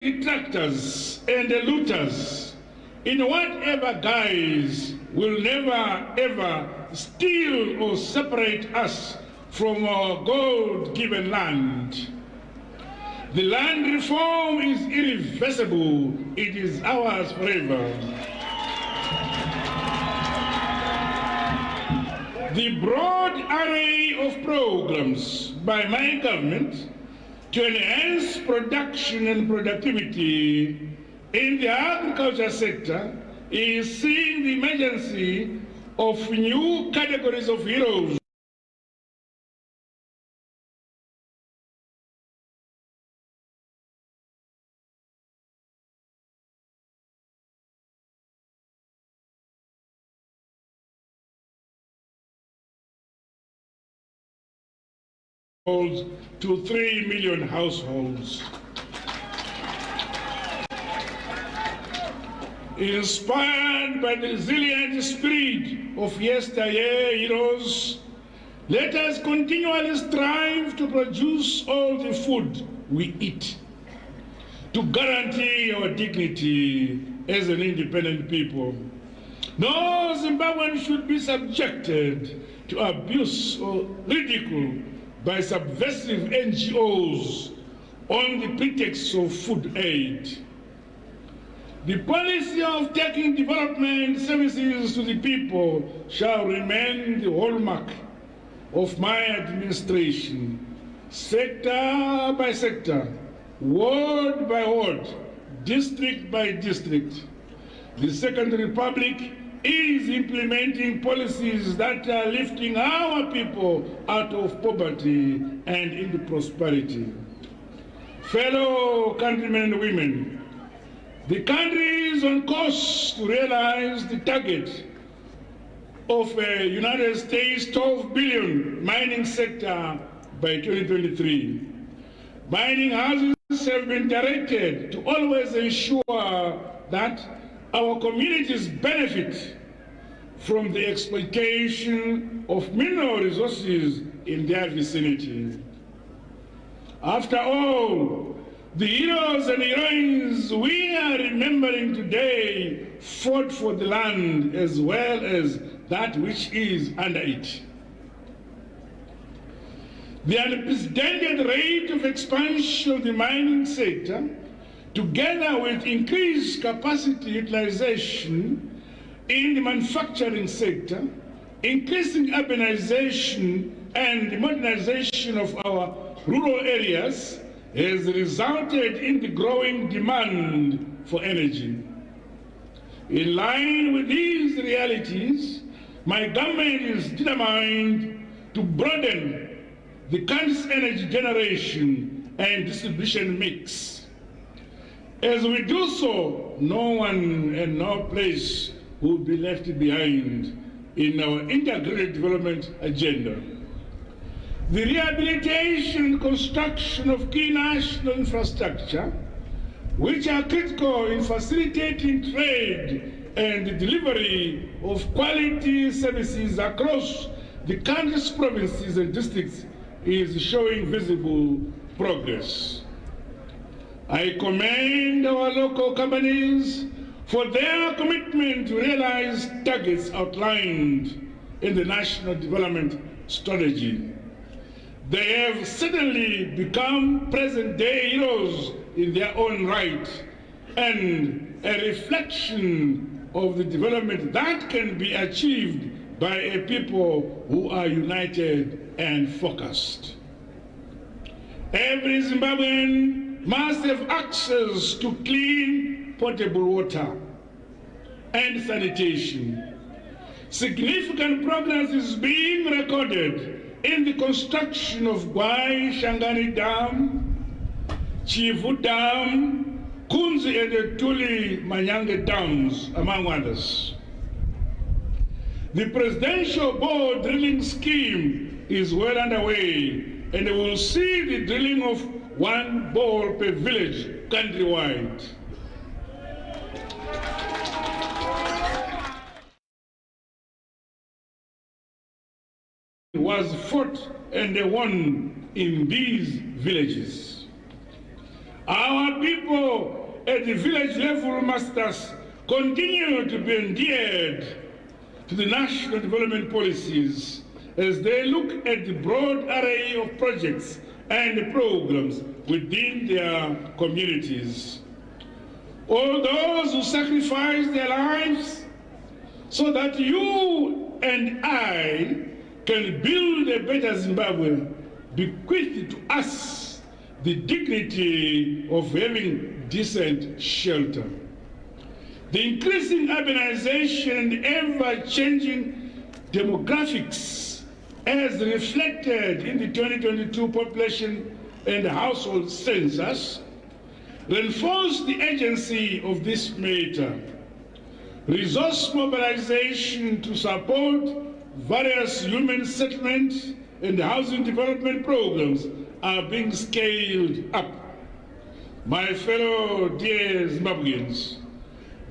detractors and the looters, in whatever guise, will never ever steal or separate us from our God-given land. The land reform is irreversible. It is ours forever. The broad array of programs by my government to enhance production and productivity in the agriculture sector is seeing the emergence of new categories of heroes. To 3 million households. Inspired by the resilient spirit of yesteryear heroes, let us continually strive to produce all the food we eat, to guarantee our dignity as an independent people. No Zimbabwean should be subjected to abuse or ridicule by subversive NGOs on the pretext of food aid. The policy of taking development services to the people shall remain the hallmark of my administration, sector by sector, ward by ward, district by district. The Second Republic is implementing policies that are lifting our people out of poverty and into prosperity. Fellow countrymen and women, the country is on course to realize the target of a United States $12 billion mining sector by 2023. Mining houses have been directed to always ensure that our communities benefit from the exploitation of mineral resources in their vicinity. After all, the heroes and heroines we are remembering today fought for the land as well as that which is under it. The unprecedented rate of expansion of the mining sector, together with increased capacity utilization in the manufacturing sector, increasing urbanization and the modernization of our rural areas, has resulted in the growing demand for energy. In line with these realities, my government is determined to broaden the country's energy generation and distribution mix. As we do so, no one and no place will be left behind in our integrated development agenda. The rehabilitation and construction of key national infrastructure, which are critical in facilitating trade and the delivery of quality services across the country's provinces and districts, is showing visible progress. I commend our local companies for their commitment to realize targets outlined in the National Development Strategy. They have certainly become present-day heroes in their own right and a reflection of the development that can be achieved by a people who are united and focused. Every Zimbabwean must have access to clean, potable water and sanitation. Significant progress is being recorded in the construction of Gwai Shangani Dam, Chivu Dam, Kunzi and the Tuli Manyange dams, among others. The Presidential Board drilling scheme is well underway, and we will see the drilling of 1 bore per village countrywide. Was fought and won in these villages. Our people at the village level must thus continue to be endeared to the national development policies as they look at the broad array of projects and programs within their communities. All those who sacrifice their lives so that you and I can build a better Zimbabwe, bequeath to us the dignity of having decent shelter. The increasing urbanization and ever-changing demographics as reflected in the 2022 population and household census reinforce the urgency of this matter. Resource mobilization to support various human settlement and housing development programs are being scaled up. My fellow dear Zimbabweans,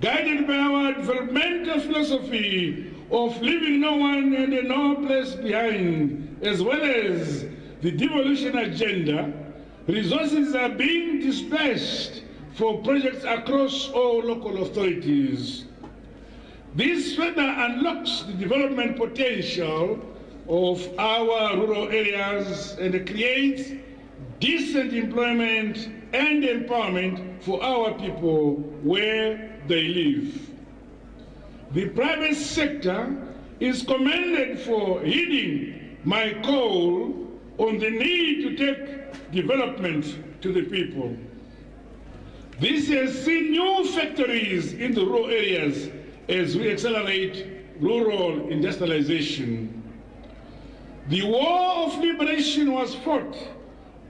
guided by our developmental philosophy of leaving no one and no place behind, as well as the devolution agenda, resources are being dispersed for projects across all local authorities. This further unlocks the development potential of our rural areas and creates decent employment and empowerment for our people where they live. The private sector is commended for heeding my call on the need to take development to the people. This has seen new factories in the rural areas as we accelerate rural industrialization. The war of liberation was fought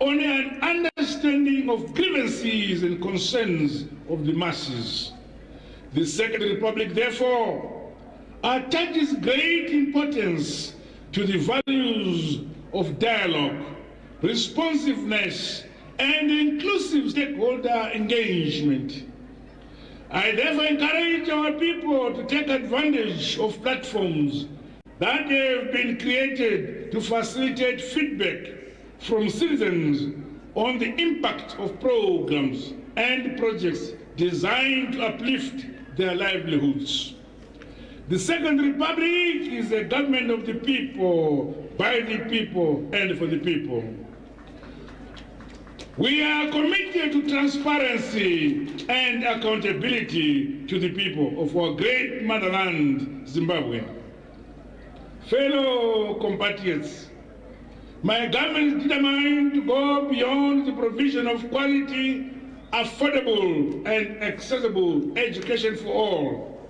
on an understanding of grievances and concerns of the masses. The Second Republic, therefore, attaches great importance to the values of dialogue, responsiveness, and inclusive stakeholder engagement. I therefore encourage our people to take advantage of platforms that have been created to facilitate feedback from citizens on the impact of programs and projects designed to uplift their livelihoods. The Second Republic is a government of the people, by the people, and for the people. We are committed to transparency and accountability to the people of our great motherland, Zimbabwe. Fellow compatriots, my government is determined to go beyond the provision of quality, affordable, and accessible education for all.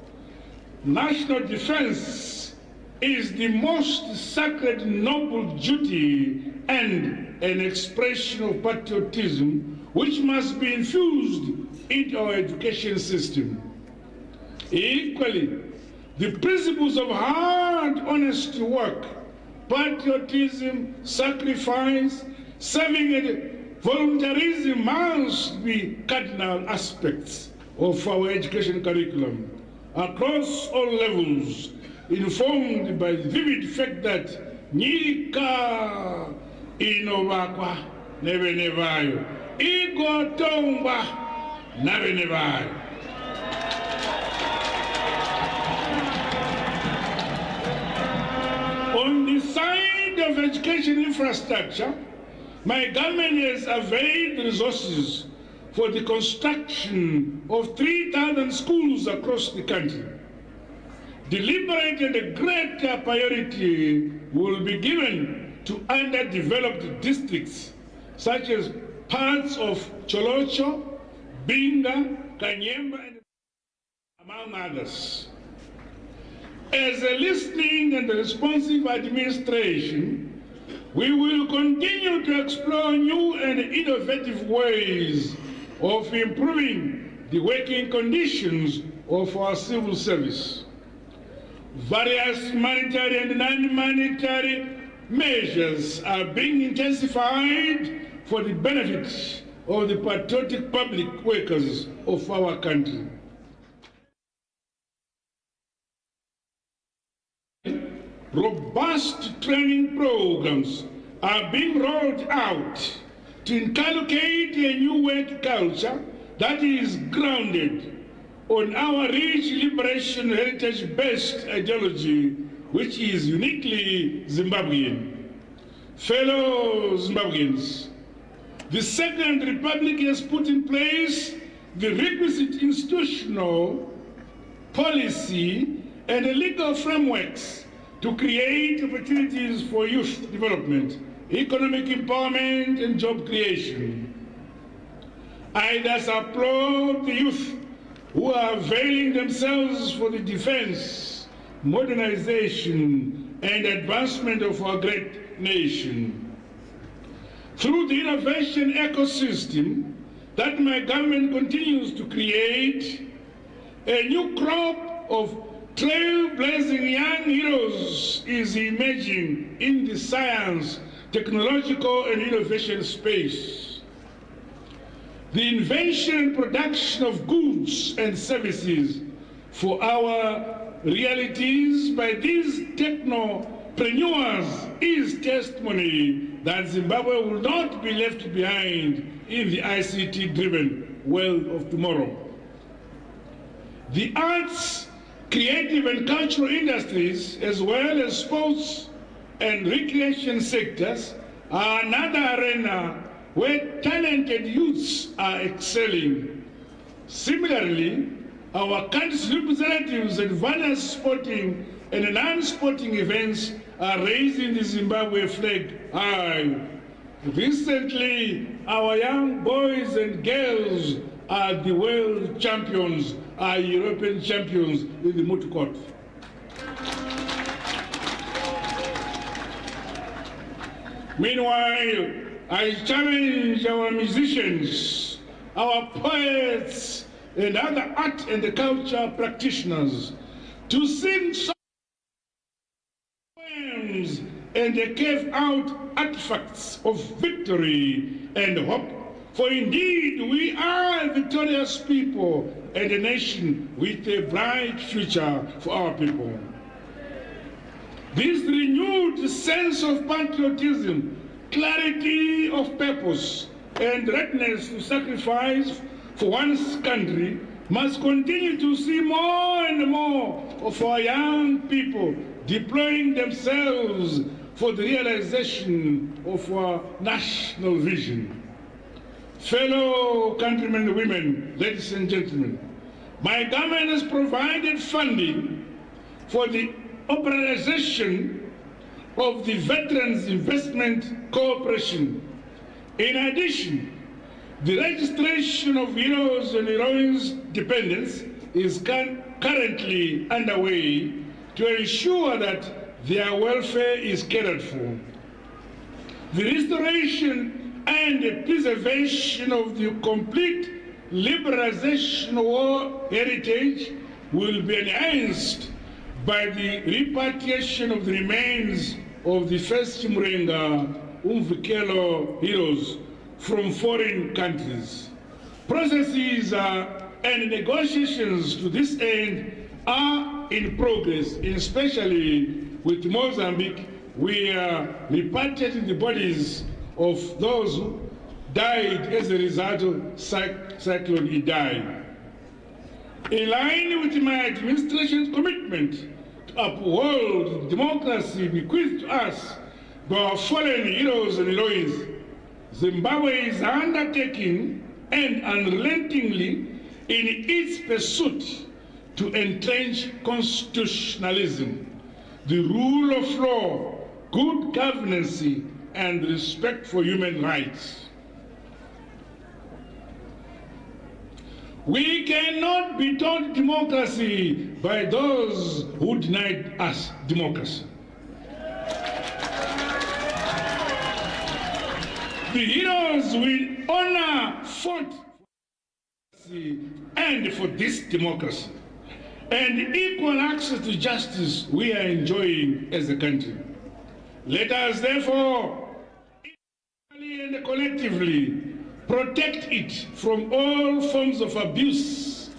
National defense is the most sacred, noble duty and an expression of patriotism which must be infused into our education system. Equally, the principles of hard, honest work, patriotism, sacrifice, serving, and voluntarism must be cardinal aspects of our education curriculum across all levels, informed by the vivid fact that Nyika inovakwa nevenevayo, igotongwa navenevayo. On the side of education infrastructure, my government has availed resources for the construction of 3,000 schools across the country. Deliberate and greater priority will be given to underdeveloped districts such as parts of Cholocho, Binga, Kanyemba, and among others. As a listening and responsive administration, we will continue to explore new and innovative ways of improving the working conditions of our civil service. Various monetary and non-monetary measures are being intensified for the benefit of the patriotic public workers of our country. Robust training programs are being rolled out to inculcate a new work culture that is grounded on our rich liberation heritage-based ideology, which is uniquely Zimbabwean. Fellow Zimbabweans, the Second Republic has put in place the requisite institutional, policy, and legal frameworks to create opportunities for youth development, economic empowerment, and job creation. I thus applaud the youth who are availing themselves for the defense, modernization, and advancement of our great nation. Through the innovation ecosystem that my government continues to create, a new crop of trailblazing young heroes is emerging in the science, technological, and innovation space. The invention and production of goods and services for our realities by these technopreneurs is testimony that Zimbabwe will not be left behind in the ICT-driven world of tomorrow. The arts, creative and cultural industries, as well as sports and recreation sectors, are another arena where talented youths are excelling. Similarly, our country's representatives at various sporting and non-sporting events are raising the Zimbabwe flag high. Recently, our young boys and girls are the world champions, are European champions in the moot court. Meanwhile, I challenge our musicians, our poets, and other art and culture practitioners to sing poems and carve out artifacts of victory and hope. For indeed, we are a victorious people and a nation with a bright future for our people. This renewed sense of patriotism, clarity of purpose, and readiness to sacrifice for one's country must continue to see more and more of our young people deploying themselves for the realization of our national vision. Fellow countrymen and women, ladies and gentlemen, my government has provided funding for the operationalization of the Veterans Investment Corporation. In addition, the registration of heroes and heroines dependents is currently underway to ensure that their welfare is catered for. The restoration and preservation of the complete liberalization of war heritage will be enhanced by the repatriation of the remains of the first Chimurenga Umvikelo heroes from foreign countries. Processes and negotiations to this end are in progress, especially with Mozambique. We are repatriating the bodies of those who died as a result of Cyclone Idai. In line with my administration's commitment to uphold democracy bequeathed to us by our fallen heroes and heroines, Zimbabwe is undertaking and unrelentingly in its pursuit to entrench constitutionalism, the rule of law, good governance, and respect for human rights. We cannot be taught democracy by those who denied us democracy. The heroes we honor fought for democracy and for this democracy, and equal access to justice we are enjoying as a country. Let us therefore, individually and collectively, protect it from all forms of abuse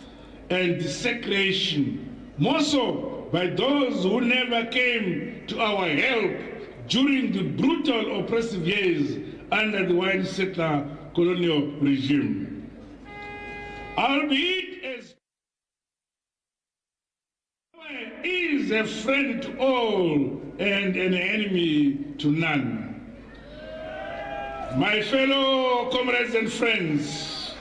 and desecration, more so by those who never came to our help during the brutal oppressive years under the white settler colonial regime. Albeit as is a friend to all and an enemy to none. My fellow comrades and friends,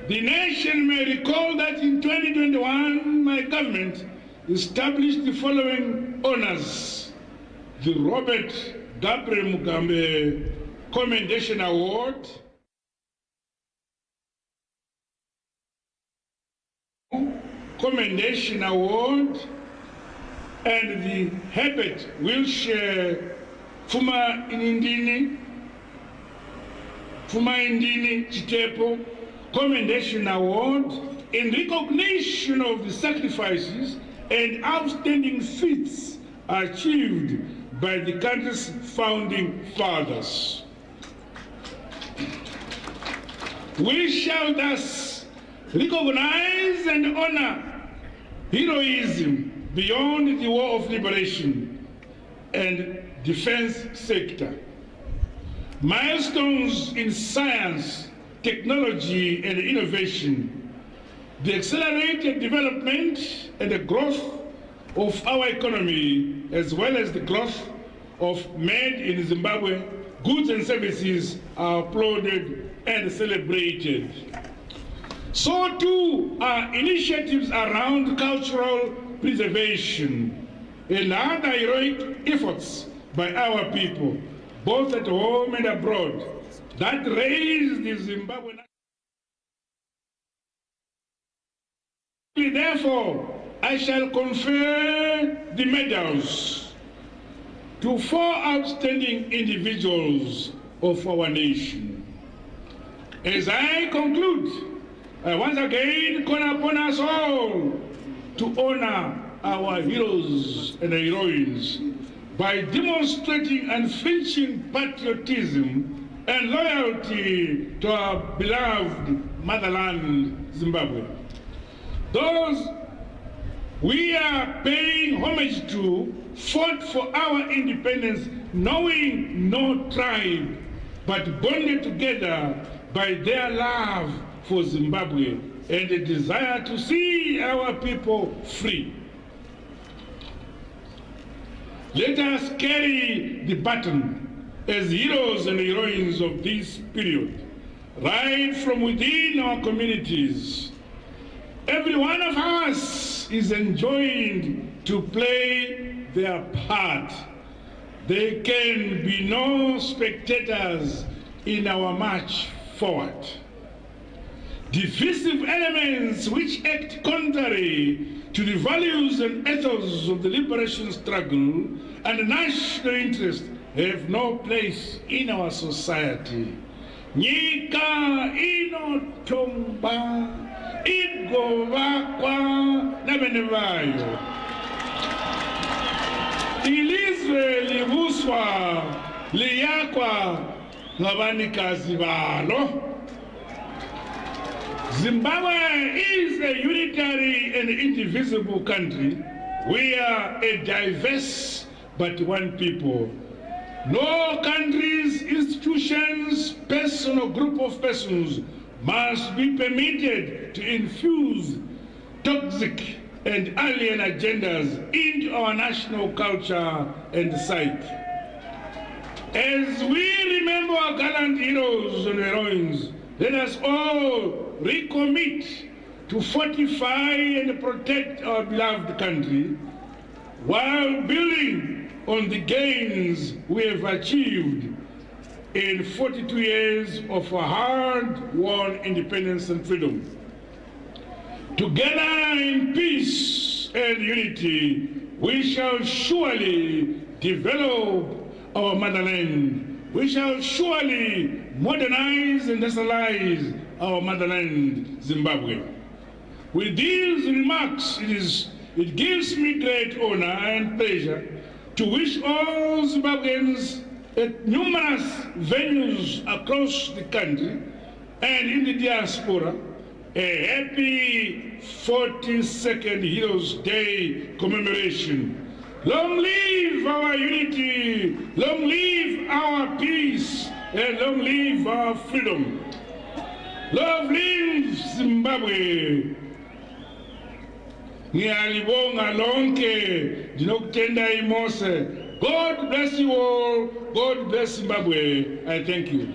the nation may recall that in 2021, my government established the following honors: the Robert Gabriel Mugabe Commendation Award, Commendation Award, and the Herbert Wilshire Fuma Indini Chitepo Commendation Award in recognition of the sacrifices and outstanding feats achieved by the country's founding fathers. We shall thus recognize and honor heroism beyond the war of liberation and defense sector, milestones in science, technology, and innovation, the accelerated development and the growth of our economy, as well as the growth of made in Zimbabwe goods and services are applauded and celebrated. So too are initiatives around cultural preservation and other heroic efforts by our people, both at home and abroad, that raised the Zimbabwean. Therefore, I shall confer the medals to 4 outstanding individuals of our nation. As I conclude, I once again call upon us all to honor our heroes and heroines by demonstrating unflinching patriotism and loyalty to our beloved motherland, Zimbabwe. Those we are paying homage to fought for our independence, knowing no tribe, but bonded together by their love for Zimbabwe and a desire to see our people free. Let us carry the baton as heroes and heroines of this period, right from within our communities. Every one of us is enjoined to play their part. There can be no spectators in our march forward. Divisive elements which act contrary to the values and ethos of the liberation struggle and national interest have no place in our society. Nyika inotomba igovakwa nabenevayo. Ilizwe libuswa liyakwa ngabanikazi balo. Zimbabwe is a unitary and indivisible country. We are a diverse but one people. No countries, institutions, person or group of persons must be permitted to infuse toxic and alien agendas into our national culture and psyche. As we remember our gallant heroes and heroines, let us all recommit to fortify and protect our beloved country while building on the gains we have achieved in 42 years of a hard-won independence and freedom. Together in peace and unity, we shall surely develop our motherland. We shall surely modernize and nationalize our motherland, Zimbabwe. With these remarks, it gives me great honor and pleasure to wish all Zimbabweans at numerous venues across the country and in the diaspora a happy 42nd Heroes Day commemoration. Long live our unity, long live our peace, and long live our freedom. Long live Zimbabwe. Ngiyalibonga lonke dinokutenda imose. God bless you all. God bless Zimbabwe. I thank you.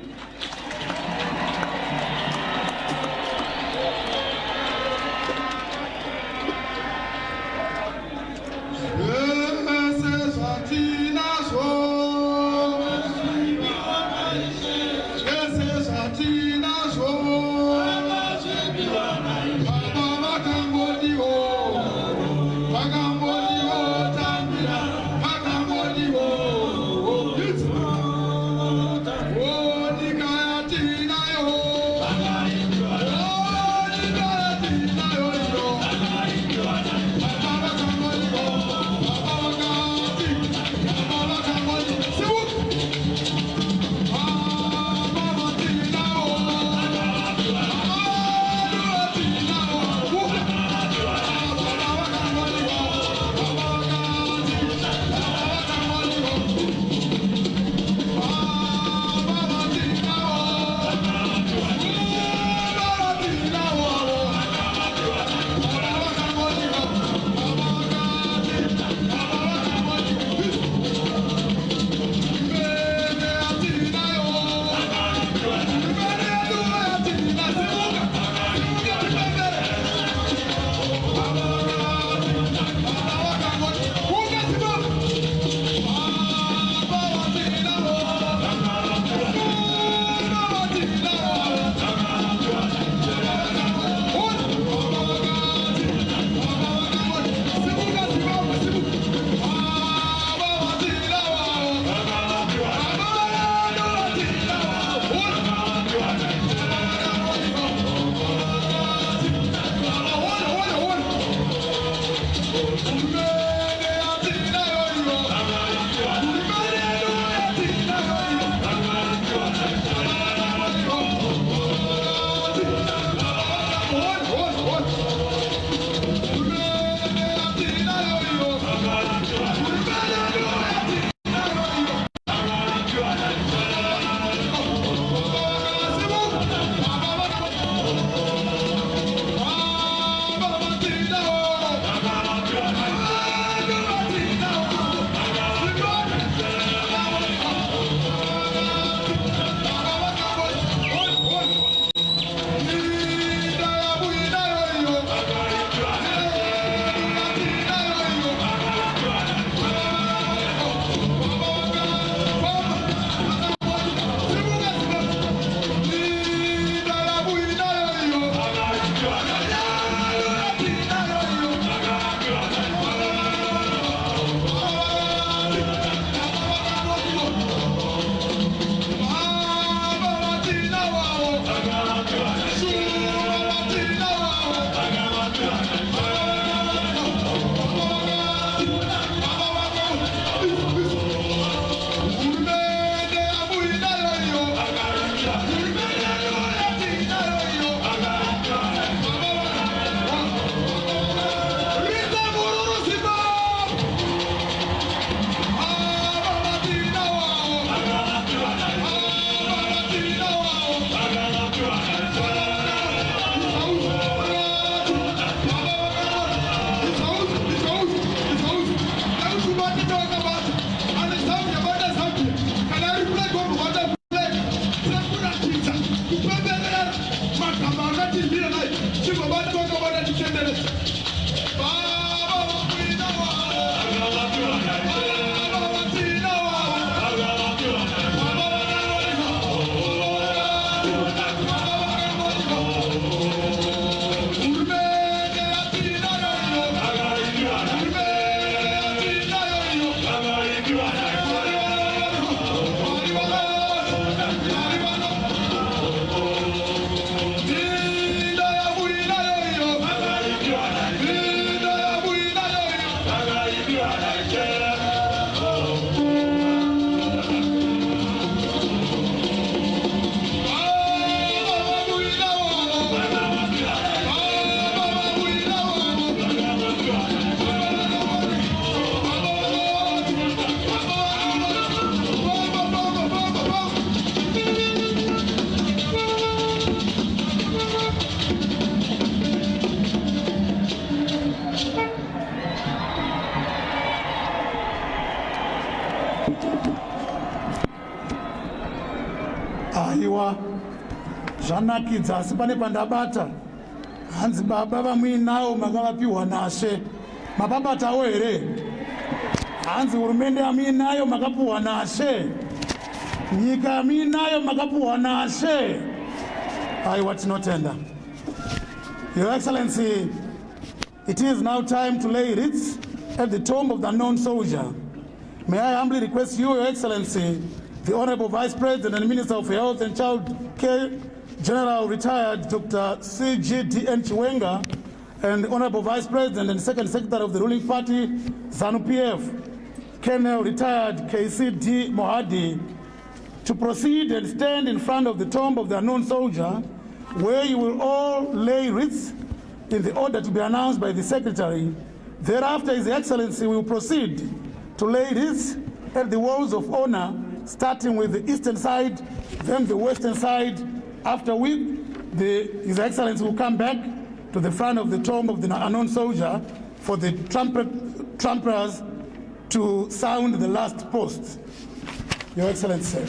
zvanakidza asi pane pandabata hanzi baba vamuinawo makavapiwa nashe mapabatawo here hanzi hurumende yamuinayo makapiwa nashe nyika yamuinayo makapiwa nashe aiwa tinotenda. Your Excellency, it is now time to lay wreaths at the tomb of the unknown soldier. May I humbly request you, Your Excellency, the Honorable Vice President and Minister of Health and Child Care, General Retired Dr. C.G.D.N. Chiwenga, and the Honorable Vice President and Second Secretary of the ruling party, Zanu-PF, Colonel Retired K.C.D. Mohadi, to proceed and stand in front of the tomb of the unknown soldier, where you will all lay wreaths in the order to be announced by the Secretary. Thereafter, His Excellency will proceed to lay wreaths at the walls of honor, starting with the eastern side, then the western side, after which His Excellency will come back to the front of the tomb of the unknown soldier for the trumpeters to sound the last post. Your Excellency.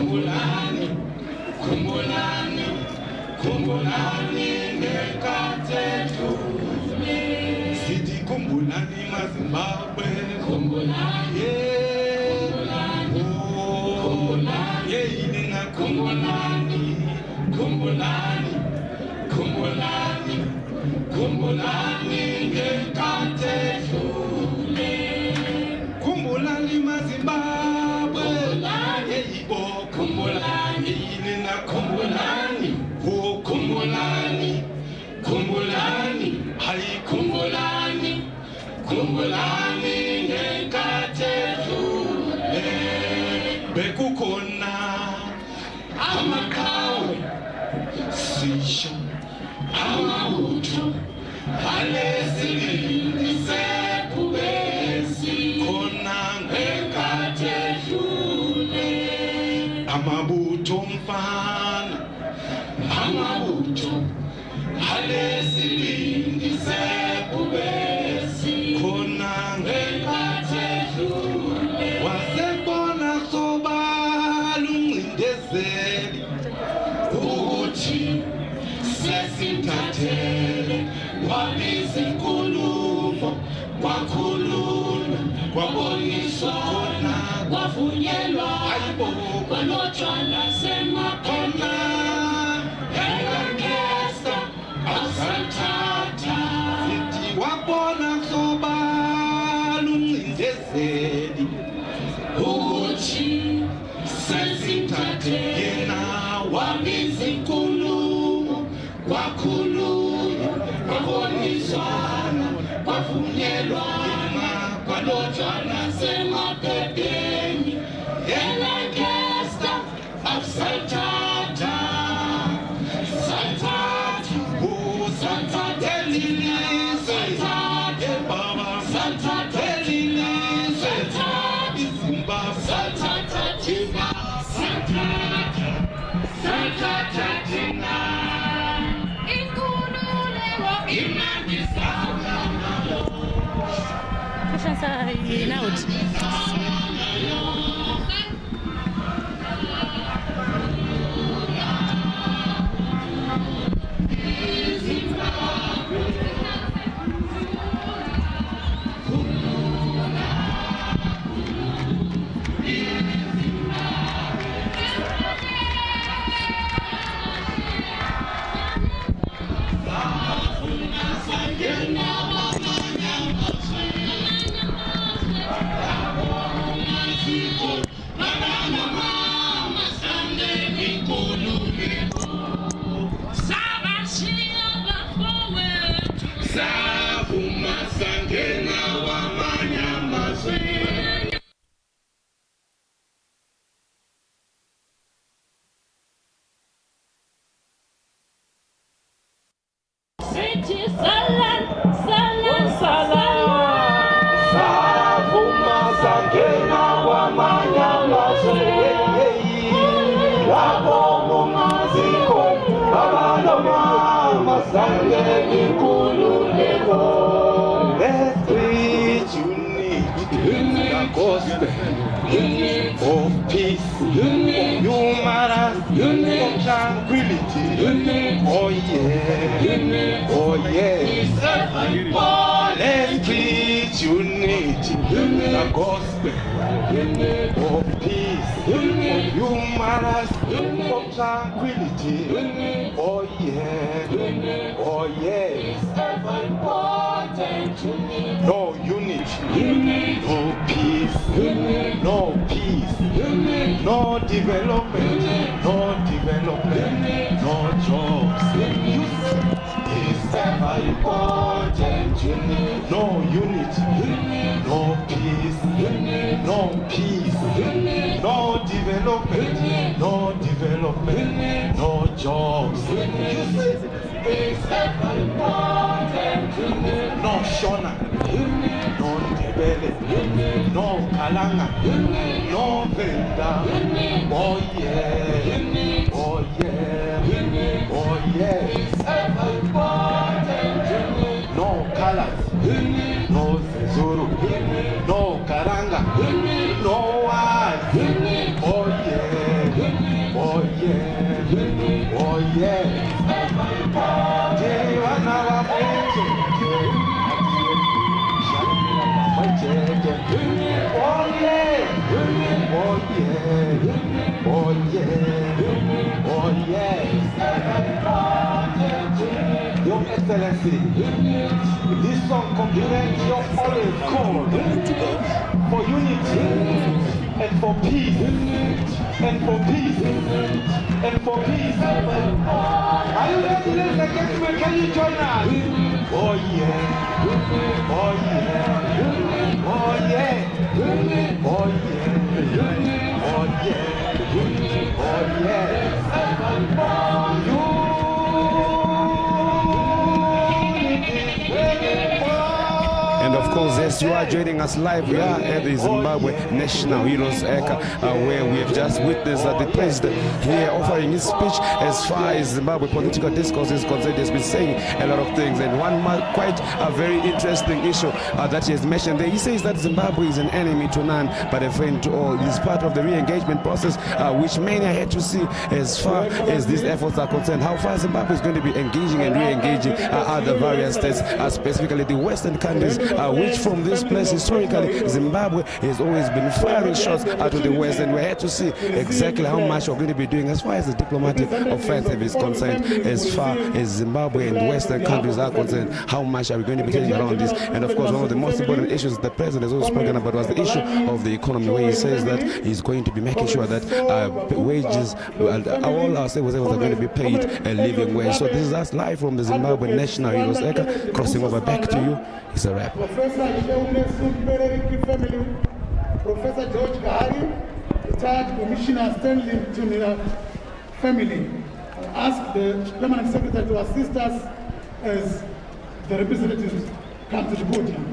Kumbulani, kumbulani, kumbulani ngekathethu. Sithi kumbulani maZimbabwe, kumbulani, kumbulani, kumbulani, nina kumbulani, kumbulani, kumbulani, kumbulani ngekathethu. Kumbulani maZimbabwe, yeyibo kumbulani, nina kumbulani, kumbulani, kumbulani, hayi kumbulani, kumbulani ngekathethu. Bekukhona amaqhawe, sisho amabutho, alesibindi sekubesi khona ngekathethu. Amabutho mfana, amabutho, alesibindi sekubesi khona ngekathethu. Wasebona sobala umncindezeli ukuthi sesimthathele, wabiza inkulumo, kwakhulunywa, kwaboniswa khona, kwavunyelwa, kwalotshwa nasemakhona. Engakesta awusathatha, sithi wabona sobala umncindezeli ukuthi sesimthathe, yena wabiza inkulumo, kwakhulunywa, kwaboniswana, kwavunyelwana, kwalotshwa nasemaphepheni. Engakesta awusathatha, sathatha, sathatha elilizwe, baba, sathatha elilizwe, iZimbabwe, sathatha thina, sathatha thina. Inkululeko imandisana, Kushasa out. Let's preach unity, the gospel of peace, humanity, of tranquility. Oh yeah, oh yeah. Let's preach unity, the gospel of peace, humanity, of tranquility. Oh yeah, oh yeah. No unity, no peace, no peace, no development, no development, no jobs. It's ever important. No unity, no peace, no peace, no development, no development, no jobs. It's ever important. No Shona, no Ndebele, no Kalanga, no Venda. Oh yeah, oh yeah, oh yeah. It's ever important. No colors, no Zulu, no Karanga, no one. Oh yeah. Excellency, this song complements your always call for unity and for peace and for peace and for peace. Are you ready, ladies and gentlemen? Can you join us? Oh yeah, oh yeah, oh yeah, oh yeah, oh yeah, oh yeah. And of course, as you are joining us live, we are at the Zimbabwe National Heroes Eka, where we have just witnessed that the president here offering his speech. As far as Zimbabwe political discourse is concerned, he has been saying a lot of things, and one quite a very interesting issue that he has mentioned there. He says that Zimbabwe is an enemy to none but a friend to all. It is part of the re-engagement process, which many are yet to see as far as these efforts are concerned. How far Zimbabwe is going to be engaging and re-engaging other various states, specifically the Western countries, which from this place historically Zimbabwe has always been firing shots out of the West, and we're here to see exactly how much we're going to be doing as far as the diplomatic offensive is concerned. As far as Zimbabwe and Western countries are concerned, how much are we going to be taking around this? And of course, one of the most important issues the president has also spoken about was the issue of the economy, where he says that he's going to be making sure that wages, all our civil servants are going to be paid a living wage. So this is us live from the Zimbabwe National Heroes Eka. Crossing over back to you. It's a wrap. Professor family, Professor George Gahari, retired Commissioner Stanley Tunila family, ask the Permanent Secretary to assist us as the representatives come to the podium.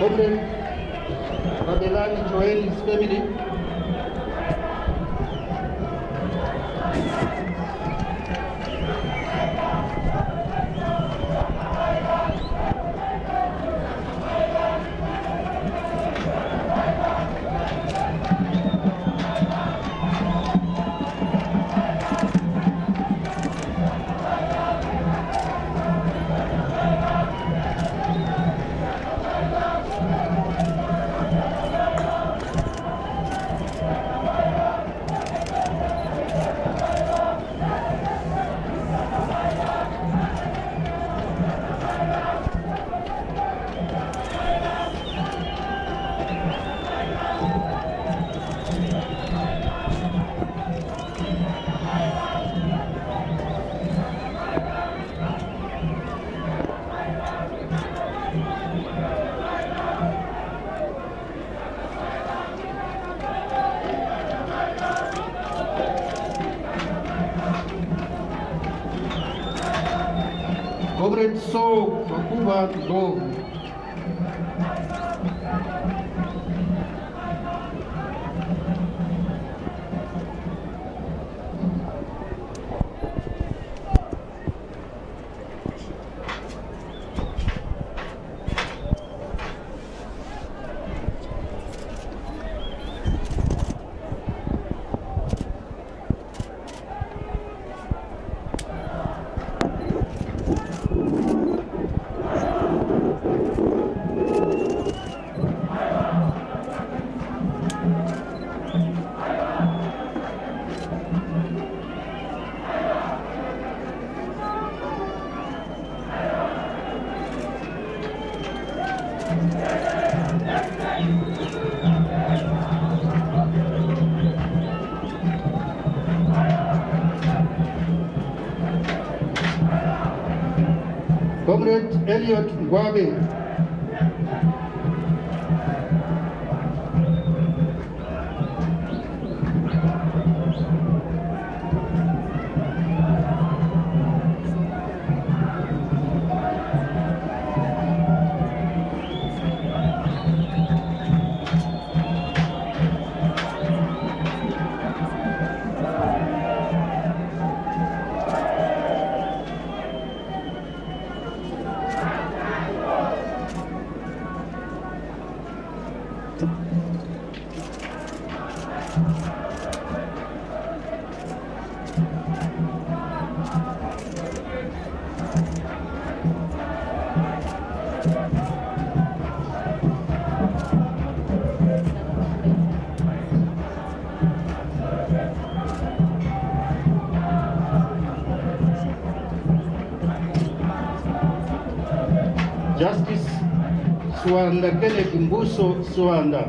Comrade Rabelani Joel's family, Comrade So Makuba Ndlovu. Elliot Ngwabe. Justice Swanda Kenneth Mbuso Swanda.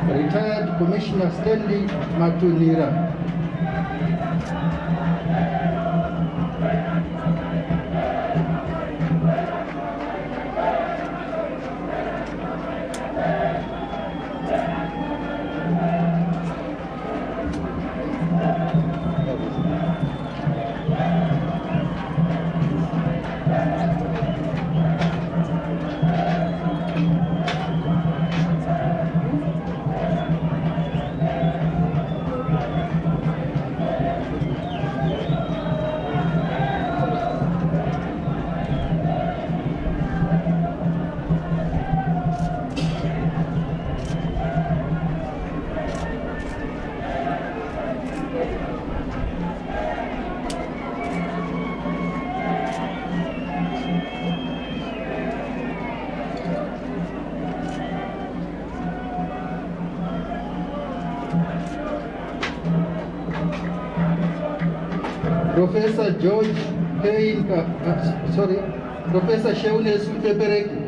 Retired Commissioner Stanley Matunira. Professor George Payne, Professor Sheunes Mtepereki.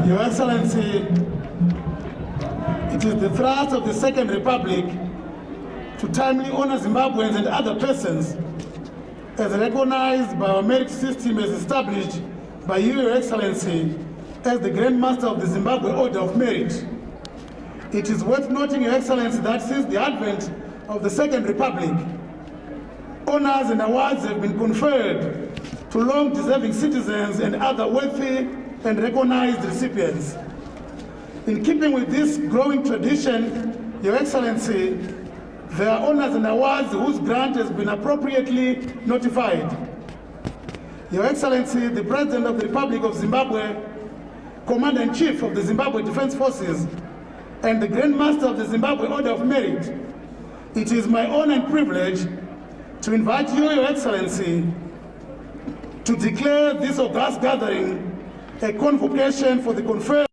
Your Excellency, it is the thrust of the Second Republic to timely honor Zimbabweans and other persons as recognized by our merit system as established by you, Your Excellency, as the Grand Master of the Zimbabwe Order of Merit. It is worth noting, Your Excellency, that since the advent of the Second Republic, honors and awards have been conferred to long-deserving citizens and other worthy and recognized recipients. In keeping with this growing tradition, Your Excellency, there are honors and awards whose grant has been appropriately notified. Your Excellency, the President of the Republic of Zimbabwe, Commander-in-Chief of the Zimbabwe Defense Forces, and the Grand Master of the Zimbabwe Order of Merit, it is my honor and privilege to invite you, Your Excellency, to declare this august gathering a convocation for the conference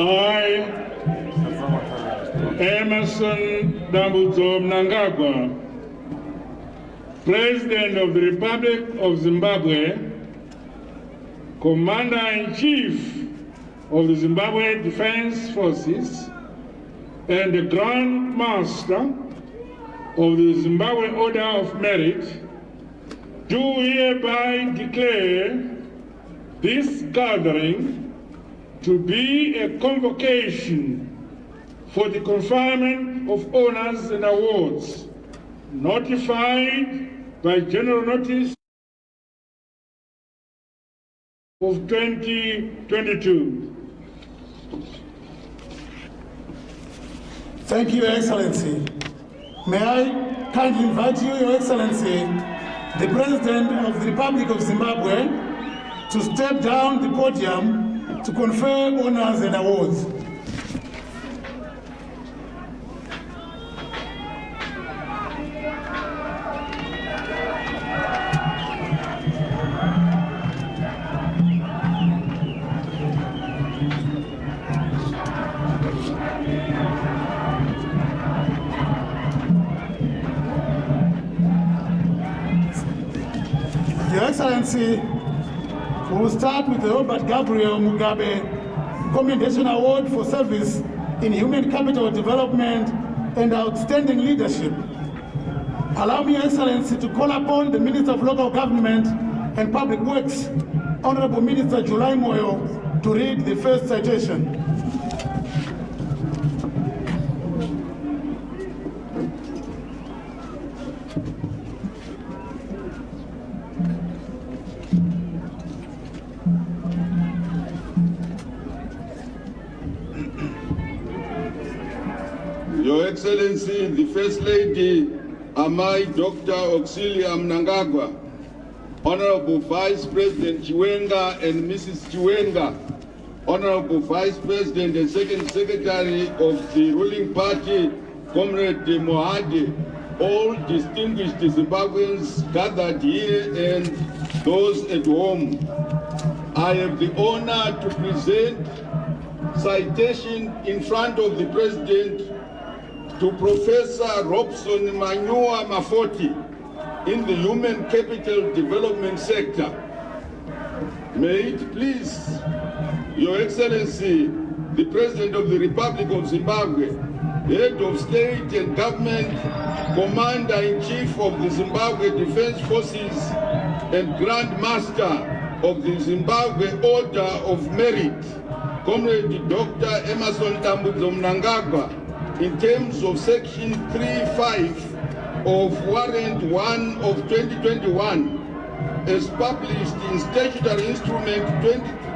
I, Emerson Mnangagwa, President of the Republic of Zimbabwe, Commander-in-Chief of the Zimbabwe Defense Forces, and the Grand Master of the Zimbabwe Order of Merit, do hereby declare this gathering to be a convocation for the conferment of honors and awards notified by general notice of 2022. Thank you, Your Excellency. May I kindly invite you, Your Excellency, the President of the Republic of Zimbabwe, to step down the podium to confer honors and awards. Your Excellency, we will start with the Robert Gabriel Mugabe Commendation Award for Service in Human Capital Development and Outstanding Leadership. Allow me, Your Excellency, to call upon the Minister of Local Government and Public Works, Honorable Minister July Moyo, to read the first citation. Your Excellency, the First Lady, Amai Dr. Auxilia Mnangagwa, Honorable Vice President Chiwenga and Mrs. Chiwenga, Honorable Vice President and Second Secretary of the ruling party, Comrade Mohade, all distinguished Zimbabweans gathered here and those at home. I have the honor to present citation in front of the President to Professor Robson Manyua Mafoti in the Human Capital Development sector. May it please Your Excellency, the President of the Republic of Zimbabwe, Head of State and Government, Commander-in-Chief of the Zimbabwe Defense Forces, and Grand Master of the Zimbabwe Order of Merit, Comrade Dr. Emerson Mnangagwa, in terms of Section 3.5 of Warrant 1 of 2021, as published in Statutory Instrument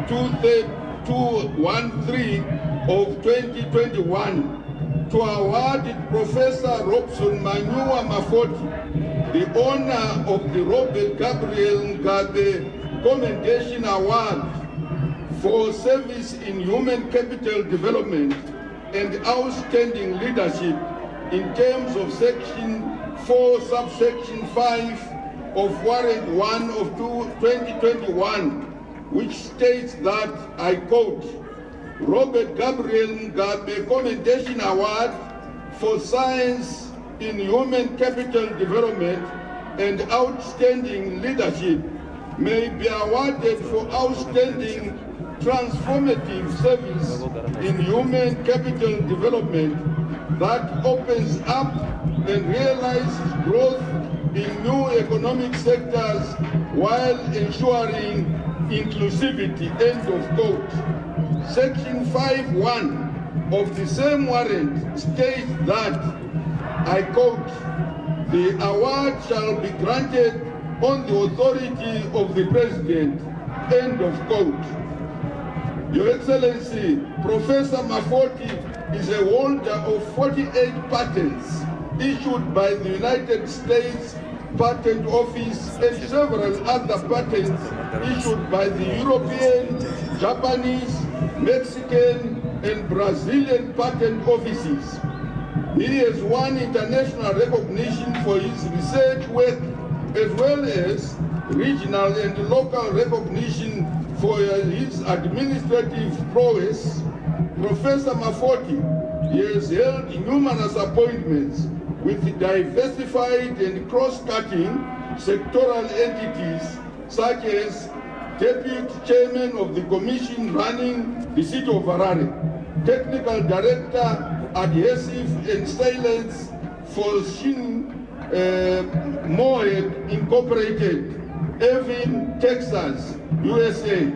2213 of 2021, to award Professor Robson Manyua Mafoti the honor of the Robert Gabriel Mugabe Commendation Award for service in human capital development and outstanding leadership in terms of Section 4, subsection 5 of Warrant 1 of 2021, which states that, I quote, Robert Gabriel Mugabe Commendation Award for science in human capital development and outstanding leadership may be awarded for outstanding transformative service in human capital development that opens up and realizes growth in new economic sectors while ensuring inclusivity, end of quote. Section 5.1 of the same warrant states that, I quote, the award shall be granted on the authority of the President, end of quote. Your Excellency, Professor Mafoti is a holder of 48 patents issued by the United States Patent Office and several other patents issued by the European, Japanese, Mexican, and Brazilian patent offices. He has won international recognition for his research work as well as regional and local recognition for his administrative prowess. Professor Mafoti has held numerous appointments with diversified and cross-cutting sectoral entities such as Deputy Chairman of the Commission running the City of Harare, Technical Director, Adhesive and Silence for Shin Moed Incorporated, Irving, Texas, USA,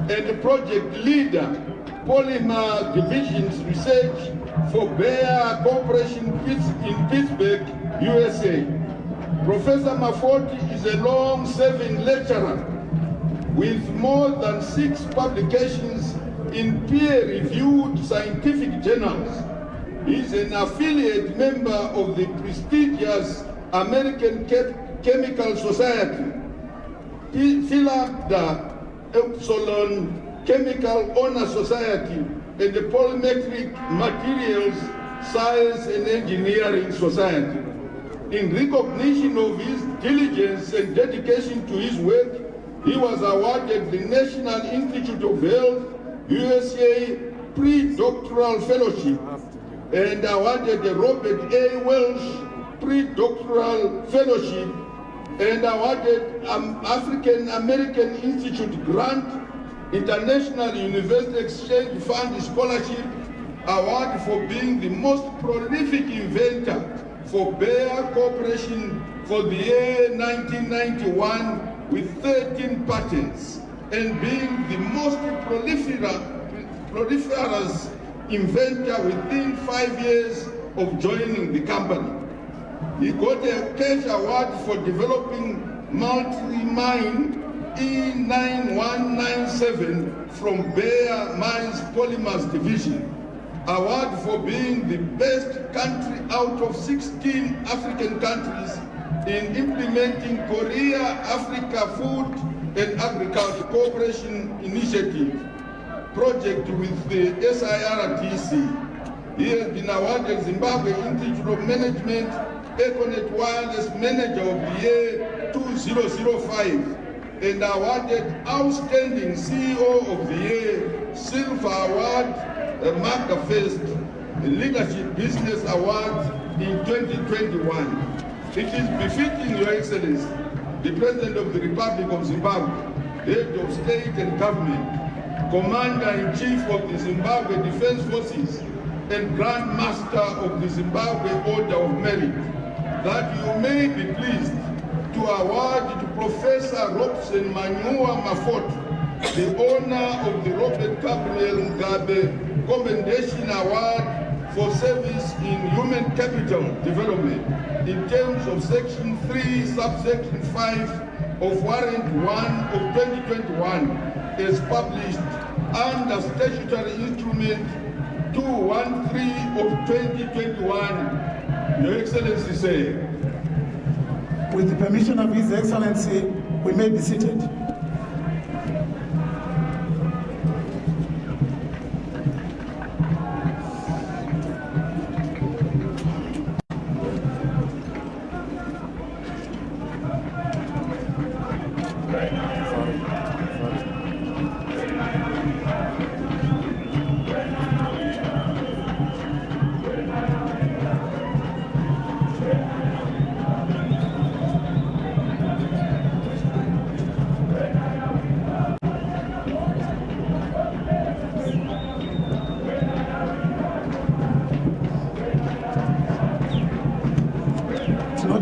and Project Leader, Polymer Divisions Research for Bayer Corporation in Pittsburgh, USA. Professor Mafoti is a long-serving lecturer with more than 6 publications in peer-reviewed scientific journals. He is an affiliate member of the prestigious American Chemical Society, Phi Lambda Epsilon Chemical Honor Society, and the Polymetric Materials Science and Engineering Society. In recognition of his diligence and dedication to his work, he was awarded the National Institute of Health, USA Pre-Doctoral Fellowship and awarded the Robert A. Welsh Pre-Doctoral Fellowship and awarded African American Institute Grant, International University Exchange Fund Scholarship Award for being the most prolific inventor for Bayer Corporation for the year 1991 with 13 patents and being the most proliferous inventor within 5 years of joining the company. He got a cash award for developing multi-mine E9197 from Bayer Mines Polymers Division. Award for being the best country out of 16 African countries in implementing Korea-Africa Food and Agriculture Cooperation Initiative project with the SIRTC. He has been awarded Zimbabwe Institute of Management Econet Wireless Manager of the Year 2005 and awarded Outstanding CEO of the Year Silver Award, Magafest Leadership Business Award in 2021. It is befitting, Your Excellency, the President of the Republic of Zimbabwe, Head of State and Government, Commander-in-Chief of the Zimbabwe Defense Forces, and Grand Master of the Zimbabwe Order of Merit, that you may be pleased to award to Professor Robson Manyua Mafoti the honor of the Robert Gabriel Mugabe Commendation Award for service in human capital development in terms of Section 3, Subsection 5 of Warrant 1 of 2021 as published under Statutory Instrument 213 of 2021. Your Excellency, say. With the permission of His Excellency, we may be seated.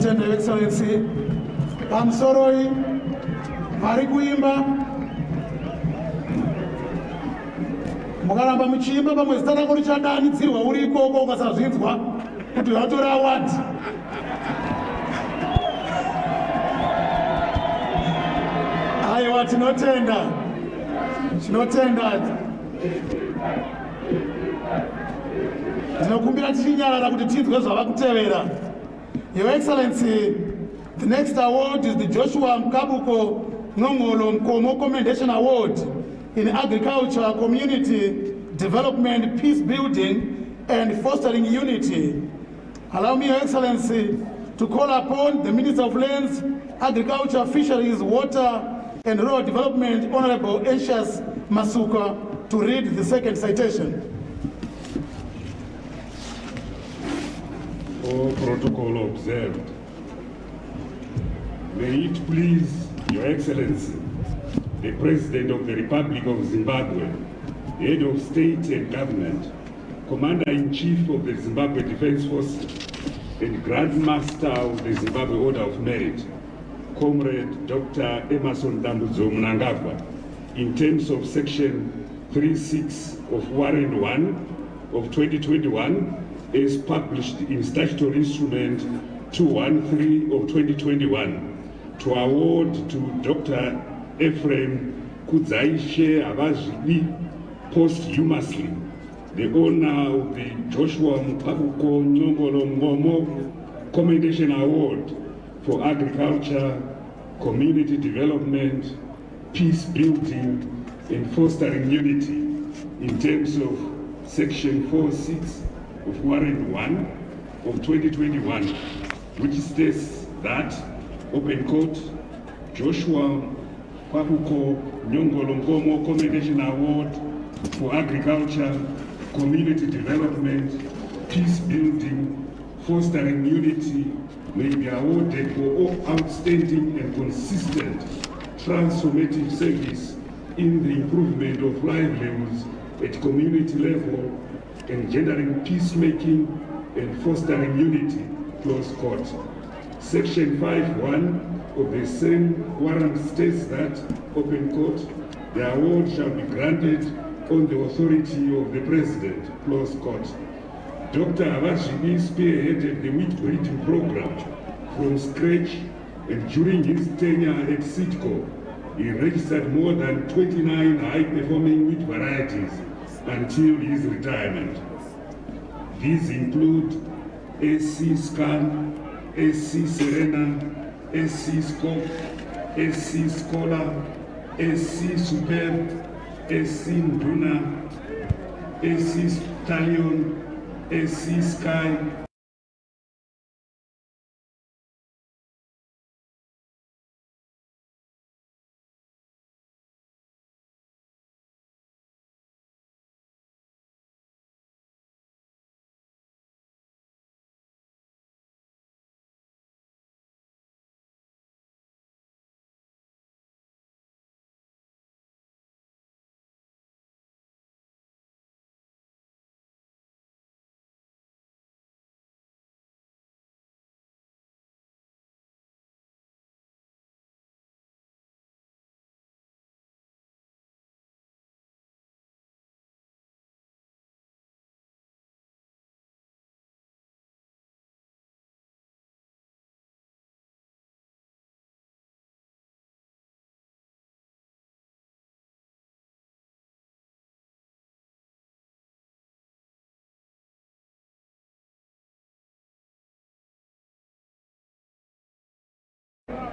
Your Excellency, pamusoroi vari kuimba mukaramba muchiimba pamwe zita rako richadanidzirwa uri ikoko ukasazvinzwa kuti watora award. Aiwa, tinotenda ndinokumbira tichinyarara kuti tinzwe zvava kutevera. Your Excellency, the next award is the Joshua Mkabuko Ngongolo Mkomo Commendation Award in Agriculture, Community Development, Peace Building, and Fostering Unity. Allow me, Your Excellency, to call upon the Minister of Lands, Agriculture, Fisheries, Water, and Rural Development, Honorable Asias Masuka, to read the second citation. All protocol observed. May it please Your Excellency, the President of the Republic of Zimbabwe, Head of State and Government, Commander-in-Chief of the Zimbabwe Defense Forces, and Grand Master of the Zimbabwe Order of Merit, Comrade Dr. Emerson Dambudzo Mnangagwa, in terms of Section 36 of Warrant 1 of 2021, as published in Statutory Instrument 213 of 2021, to award to Dr. Ephraim Kudzaishe Abazhili posthumously the honor of the Joshua Mkabuko Nyongolo Ngomo Commendation Award for Agriculture, Community Development, Peace Building, and Fostering Unity in terms of Section 46 of Warrant 1 of 2021, which states that, open quote, Joshua Mkabuko Nyongolo Ngomo Commendation Award for Agriculture, Community Development, Peace Building, Fostering Unity may be awarded for all outstanding and consistent transformative service in the improvement of livelihoods at community level, engendering peacemaking and fostering unity, close quote. Section 5.1 of the same warrant states that, open quote, the award shall be granted on the authority of the President, close quote. Dr. Abazhili spearheaded the wheat breeding program from scratch, and during his tenure at Sitco, he registered more than 29 high-performing wheat varieties until his retirement. These include SC Scan, SC Serena, SC Scope, SC Scholar, SC Superb, SC Nduna, SC Stallion, SC Sky,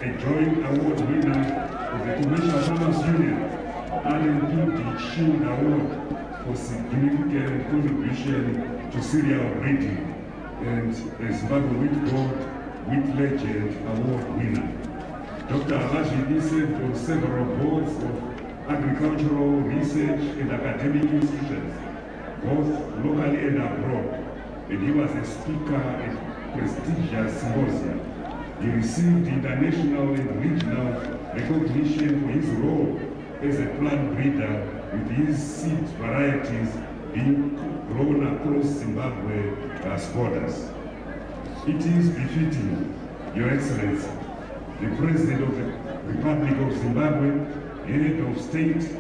a joint award winner of the Commercial Farmers Union, RNPD Shield Award for significant contribution to cereal breeding, and a Zimbabwe Wheat Board Wheat Legend Award winner. Dr. Abazhili served on several boards of agricultural research and academic institutions, both locally and abroad, and he was a speaker at prestigious symposia. He received international and regional recognition for his role as a plant breeder, with his seed varieties being grown across Zimbabwe as borders. It is befitting, Your Excellency, the President of the Republic of Zimbabwe, Head of State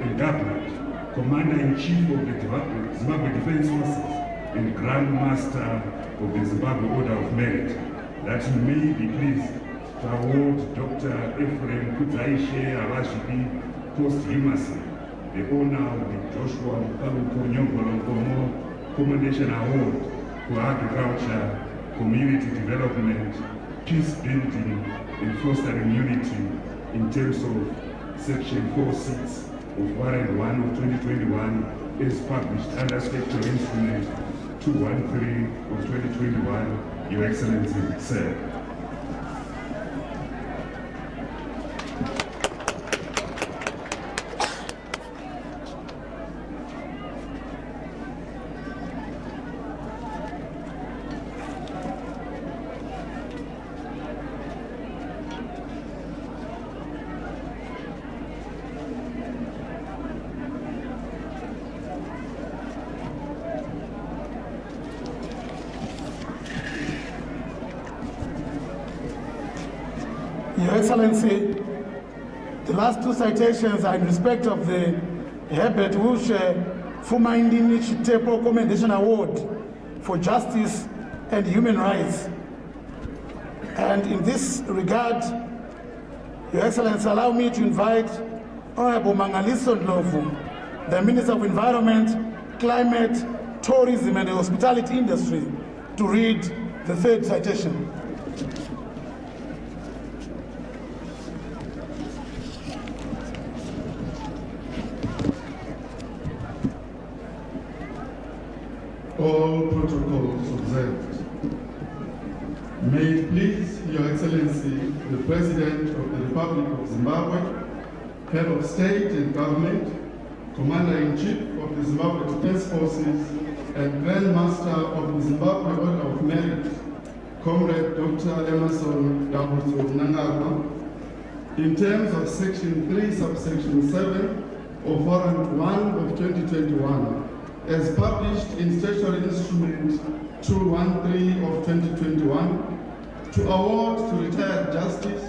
and Government, Commander-in-Chief of the Zimbabwe Defense Forces, and Grand Master of the Zimbabwe Order of Merit, that you may be pleased to award Dr. Ephraim Kudzaishe Abazhili posthumously the honor of the Joshua Mkabuko Nyongolo Ngomo Commendation Award for Agriculture, community development, peace building, and fostering unity in terms of Section 4.6 of Warrant 1 of 2021 is published under Statutory Instrument 213 of 2021, Your Excellency, sir. Your Excellency, the last two citations are in respect of the Herbert Wilshire Fumaindini Chitepo Commendation Award for Justice and Human Rights. And in this regard, Your Excellency, allow me to invite Honorable Mangaliso Ndlovu, the Minister of Environment, Climate, Tourism and the Hospitality Industry, to read the third citation. All protocols observed. May it please Your Excellency, the President of the Republic of Zimbabwe, Head of State and Government, Commander-in-Chief of the Zimbabwe Defense Forces, and Grand Master of the Zimbabwe Order of Merit, Comrade Dr. Emerson Mnangagwa, in terms of Section 3, Subsection 7 of Warrant 1 of 2021, as published in Statutory Instrument 213 of 2021, to award to retired Justice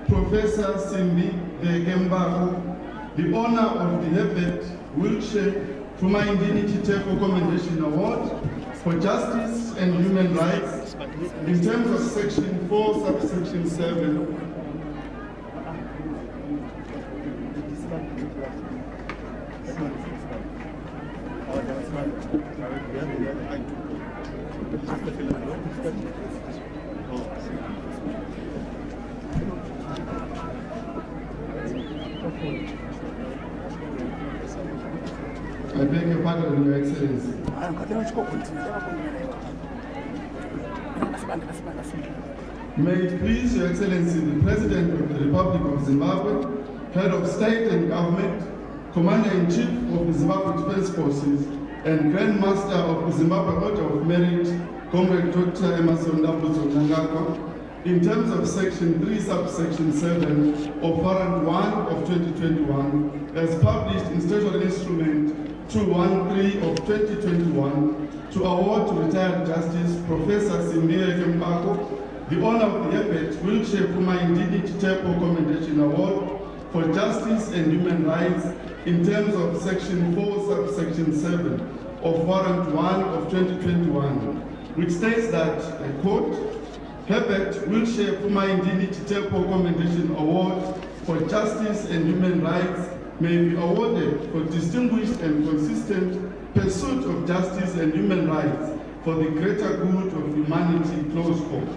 Professor Simbi Bekembaku the honor of the Herbert Wilshire Fumaindini Chitepo Commendation Award for Justice and Human Rights in terms of Section 4, Subsection 7. I beg your pardon, Your Excellency. May it please Your Excellency, the President of the Republic of Zimbabwe, Head of State and Government, Commander-in-Chief of the Zimbabwe Defense Forces, and Grand Master of the Zimbabwe Order of Merit, Comrade Dr. Emerson Mnangagwa, in terms of Section 3, Subsection 7 of Warrant 1 of 2021, as published in Statutory Instrument 213 of 2021, to award to retired Justice Professor Simbi Bekembaku the honor of the Herbert Wilshire Fumaindini Chitepo Commendation Award for Justice and Human Rights in terms of Section 4, Subsection 7 of Warrant 1 of 2021, which states that, I quote, Herbert Wilshire Fumaindini Chitepo Commendation Award for Justice and Human Rights may be awarded for distinguished and consistent pursuit of justice and human rights for the greater good of humanity, close quote.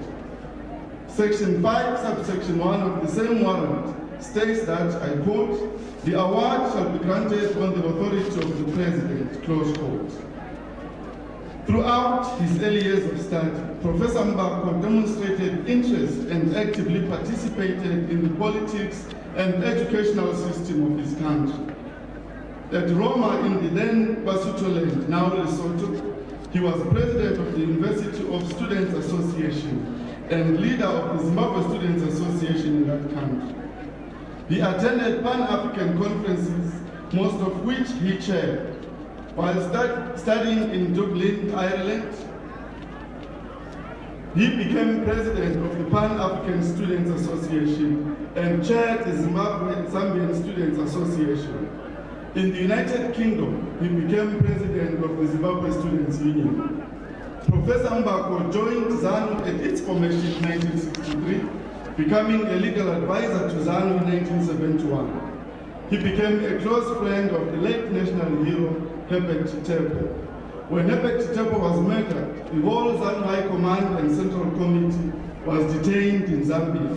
Section 5, Subsection 1 of the same warrant states that, I quote, the award shall be granted on the authority of the President, close quote. Throughout his early years of study, Professor Mbako demonstrated interest and actively participated in the politics and educational system of his country. At Roma in the then Basuto land, now Lesotho, he was president of the University of Students Association and leader of the Zimbabwe Students Association in that country. He attended Pan-African conferences, most of which he chaired. While studying in Dublin, Ireland, he became president of the Pan-African Students Association and chaired the Zambian Students Association. In the United Kingdom, he became president of the Zimbabwe Students Union. Professor Mbako joined ZANU at its formation in 1963, becoming a legal advisor to ZANU in 1971. He became a close friend of the late national hero, Herbert Chitepo. When Ebert Tepo was murdered, the whole ZANU High Command and Central Committee was detained in Zambia.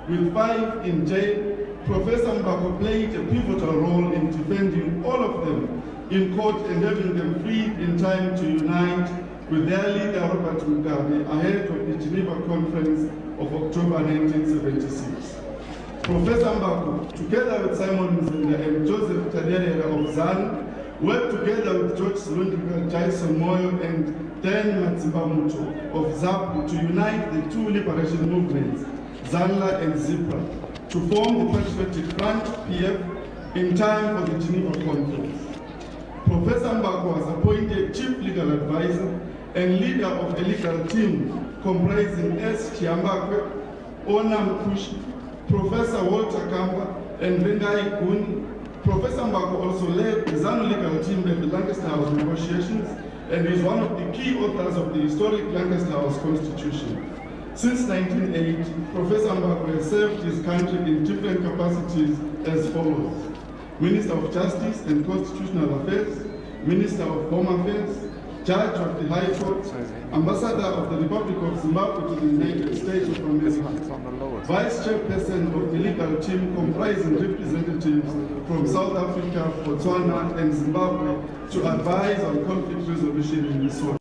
With 5 in jail, Professor Mbako played a pivotal role in defending all of them in court and having them freed in time to unite with their leader Robert Mugabe ahead of the Geneva Conference of October 1976. Professor Mbako, together with Simon Mzinga and Joseph Tadere of ZANU, worked together with George Silundika, Jason Moyo, and Dan Matsimba Muto of ZAPU to unite the two liberation movements, ZANLA and ZIPRA, to form the Patriotic Front, PF, in time for the Geneva Conference. Professor Mbako was appointed Chief Legal Advisor and leader of a legal team comprising S. Chiambakwe, Onam Kushi, Professor Walter Kamba, and Bengai Guni. Professor Mbako also led the ZANU legal team at the Lancaster House negotiations and is one of the key authors of the historic Lancaster House Constitution. Since 1980, Professor Mbako has served his country in different capacities as follows: Minister of Justice and Constitutional Affairs, Minister of Home Affairs, Judge of the High Court, Ambassador of the Republic of Zimbabwe to the United States of America, Vice Chairperson of the legal team comprising representatives from South Africa, Botswana, and Zimbabwe to advise on conflict resolution in Lesotho.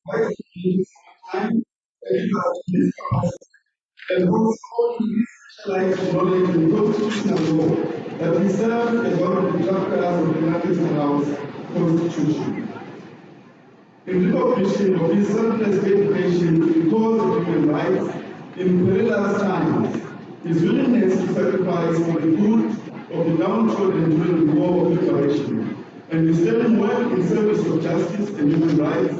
Why time and capacity, and holds only specialized knowledge in constitutional law that he served as one of the drafters of the National House Constitution. In recognition of his selfless dedication to the cause of human rights in perilous times, his willingness to sacrifice for the good of the downtrodden during the War of Liberation, and his daily work in service of justice and human rights,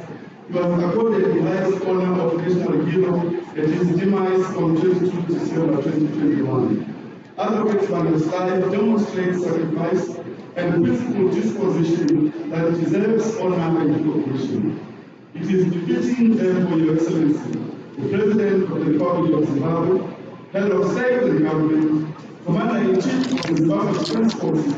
he was accorded the highest honor of national hero at his demise on 22 December 2021. Other works on his life demonstrate sacrifice and peaceful disposition that deserves honor and recognition. It is befitting, therefore, Your Excellency, the President of the Republic of Zimbabwe, Head of State and Government, Commander-in-Chief of the Zimbabwe Defense Forces,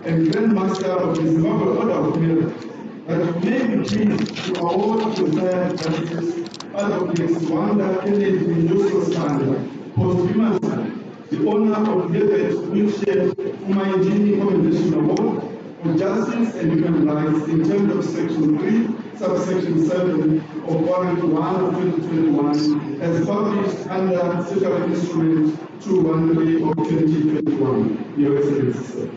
and Grand Master of the Zimbabwe Order of Merit, that you may be pleased to award to retired justice Advocate Wanda Kennedy Nyoso Sanda, posthumously, the honor of David Wheelchair Fumayinjini Commendation Award for Justice and Human Rights in terms of Section 3, subsection 7 of Warrant 1 of 2021, as published under Circular Instrument 213 of 2021. Your Excellency, sir.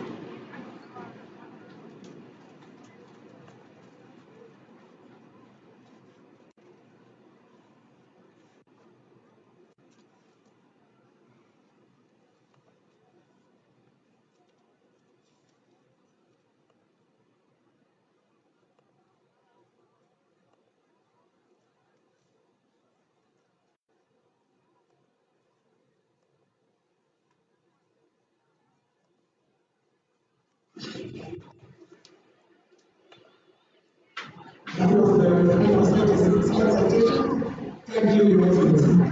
Thank you, Your Excellency.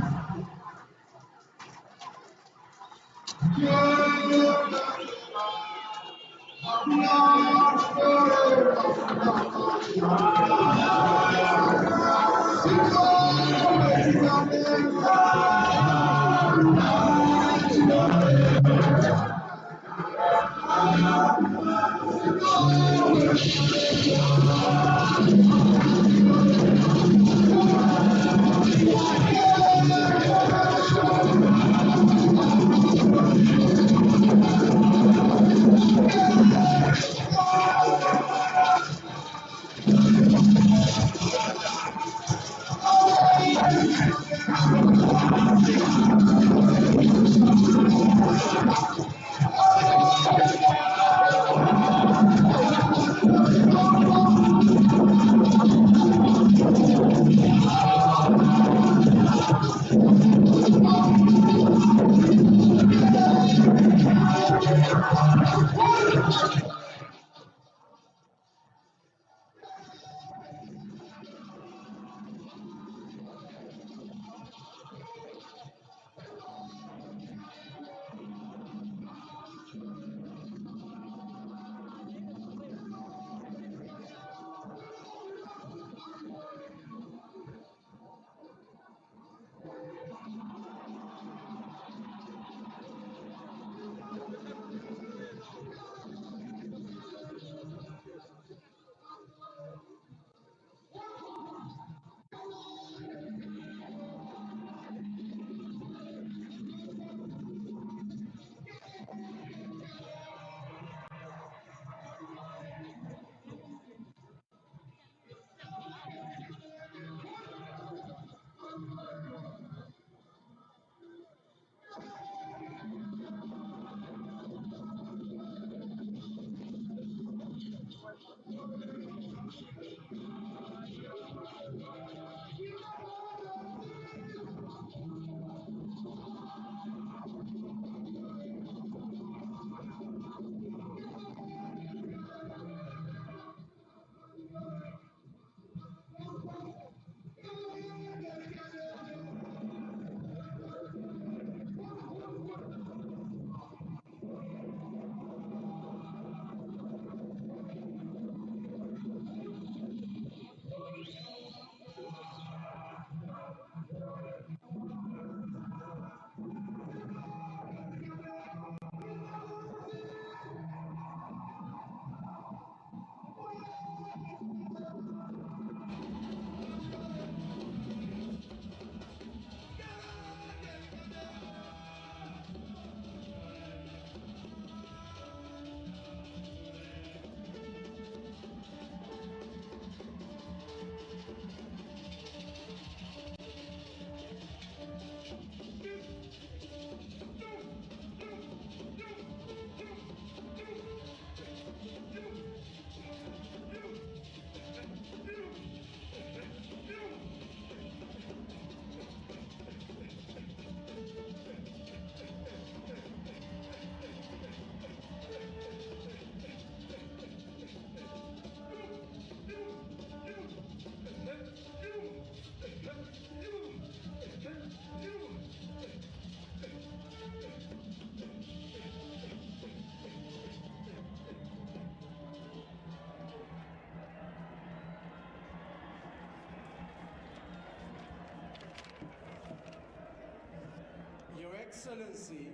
Excellency,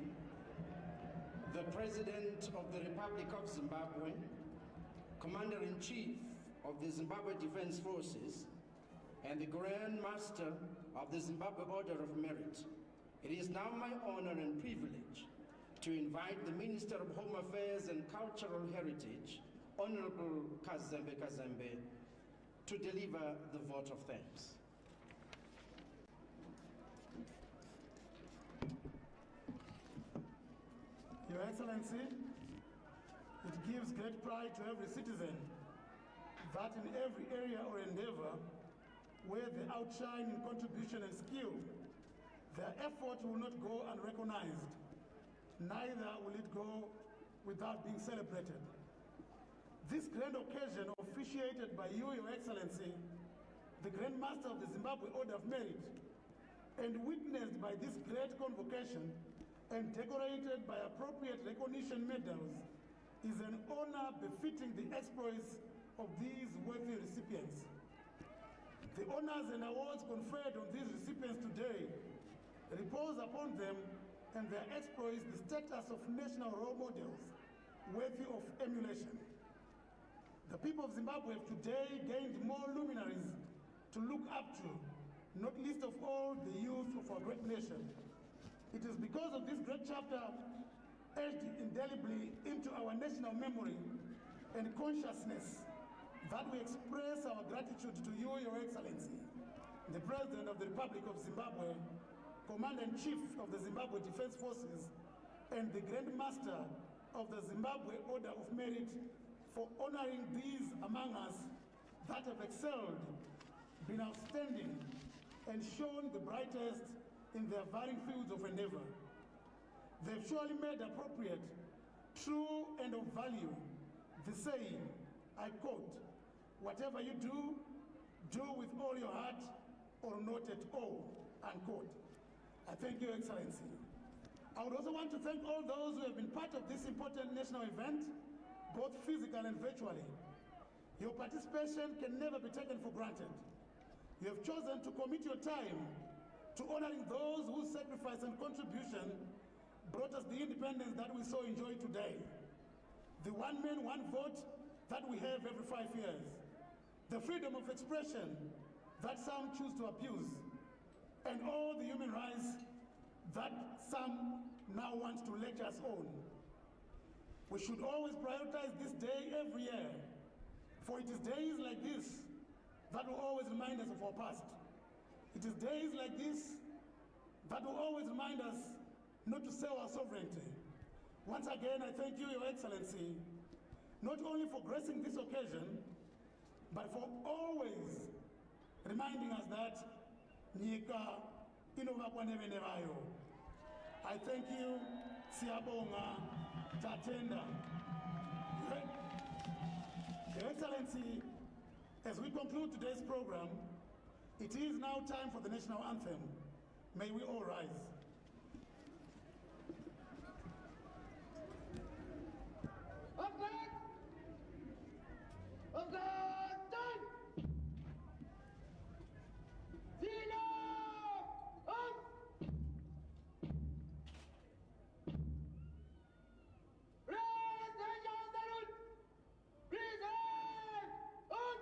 the President of the Republic of Zimbabwe, Commander-in-Chief of the Zimbabwe Defense Forces, and the Grand Master of the Zimbabwe Order of Merit, it is now my honor and privilege to invite the Minister of Home Affairs and Cultural Heritage, Honorable Kazembe Kazembe, to deliver the vote of thanks. Your Excellency, it gives great pride to every citizen that in every area or endeavor where they outshine in contribution and skill, their effort will not go unrecognized, neither will it go without being celebrated. This grand occasion, officiated by you, Your Excellency, the Grand Master of the Zimbabwe Order of Merit, and witnessed by this great convocation and decorated by appropriate recognition medals, is an honor befitting the exploits of these worthy recipients. The honors and awards conferred on these recipients today repose upon them and their exploits the status of national role models worthy of emulation. The people of Zimbabwe have today gained more luminaries to look up to, not least of all the youth of our great nation. It is because of this great chapter etched indelibly into our national memory and consciousness that we express our gratitude to you, Your Excellency, the President of the Republic of Zimbabwe, Commander-in-Chief of the Zimbabwe Defense Forces, and the Grand Master of the Zimbabwe Order of Merit for honoring these among us that have excelled, been outstanding, and shown the brightest in their varying fields of endeavor. They've surely made appropriate, true, and of value the saying, I quote, "Whatever you do, do with all your heart or not at all," unquote. I thank you, Excellency. I would also want to thank all those who have been part of this important national event, both physical and virtually. Your participation can never be taken for granted. You have chosen to commit your time to honoring those whose sacrifice and contribution brought us the independence that we so enjoy today. The one man, one vote that we have every 5 years. The freedom of expression that some choose to abuse. And all the human rights that some now want to lecture us on. We should always prioritize this day every year, for it is days like this that will always remind us of our past. It is days like this that will always remind us not to sell our sovereignty. Once again, I thank you, Your Excellency, not only for gracing this occasion, but for always reminding us that Nyika inovakwa nevene vayo. I thank you, Siyabonga, Tatenda. Your Excellency, as we conclude today's program, it is now time for the national anthem. May we all rise. Of God, done! Zero! Up! Raise the Jandarun! Present! Up!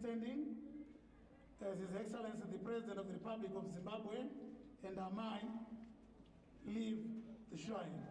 standing as His Excellency the President of the Republic of Zimbabwe and I leave the shrine.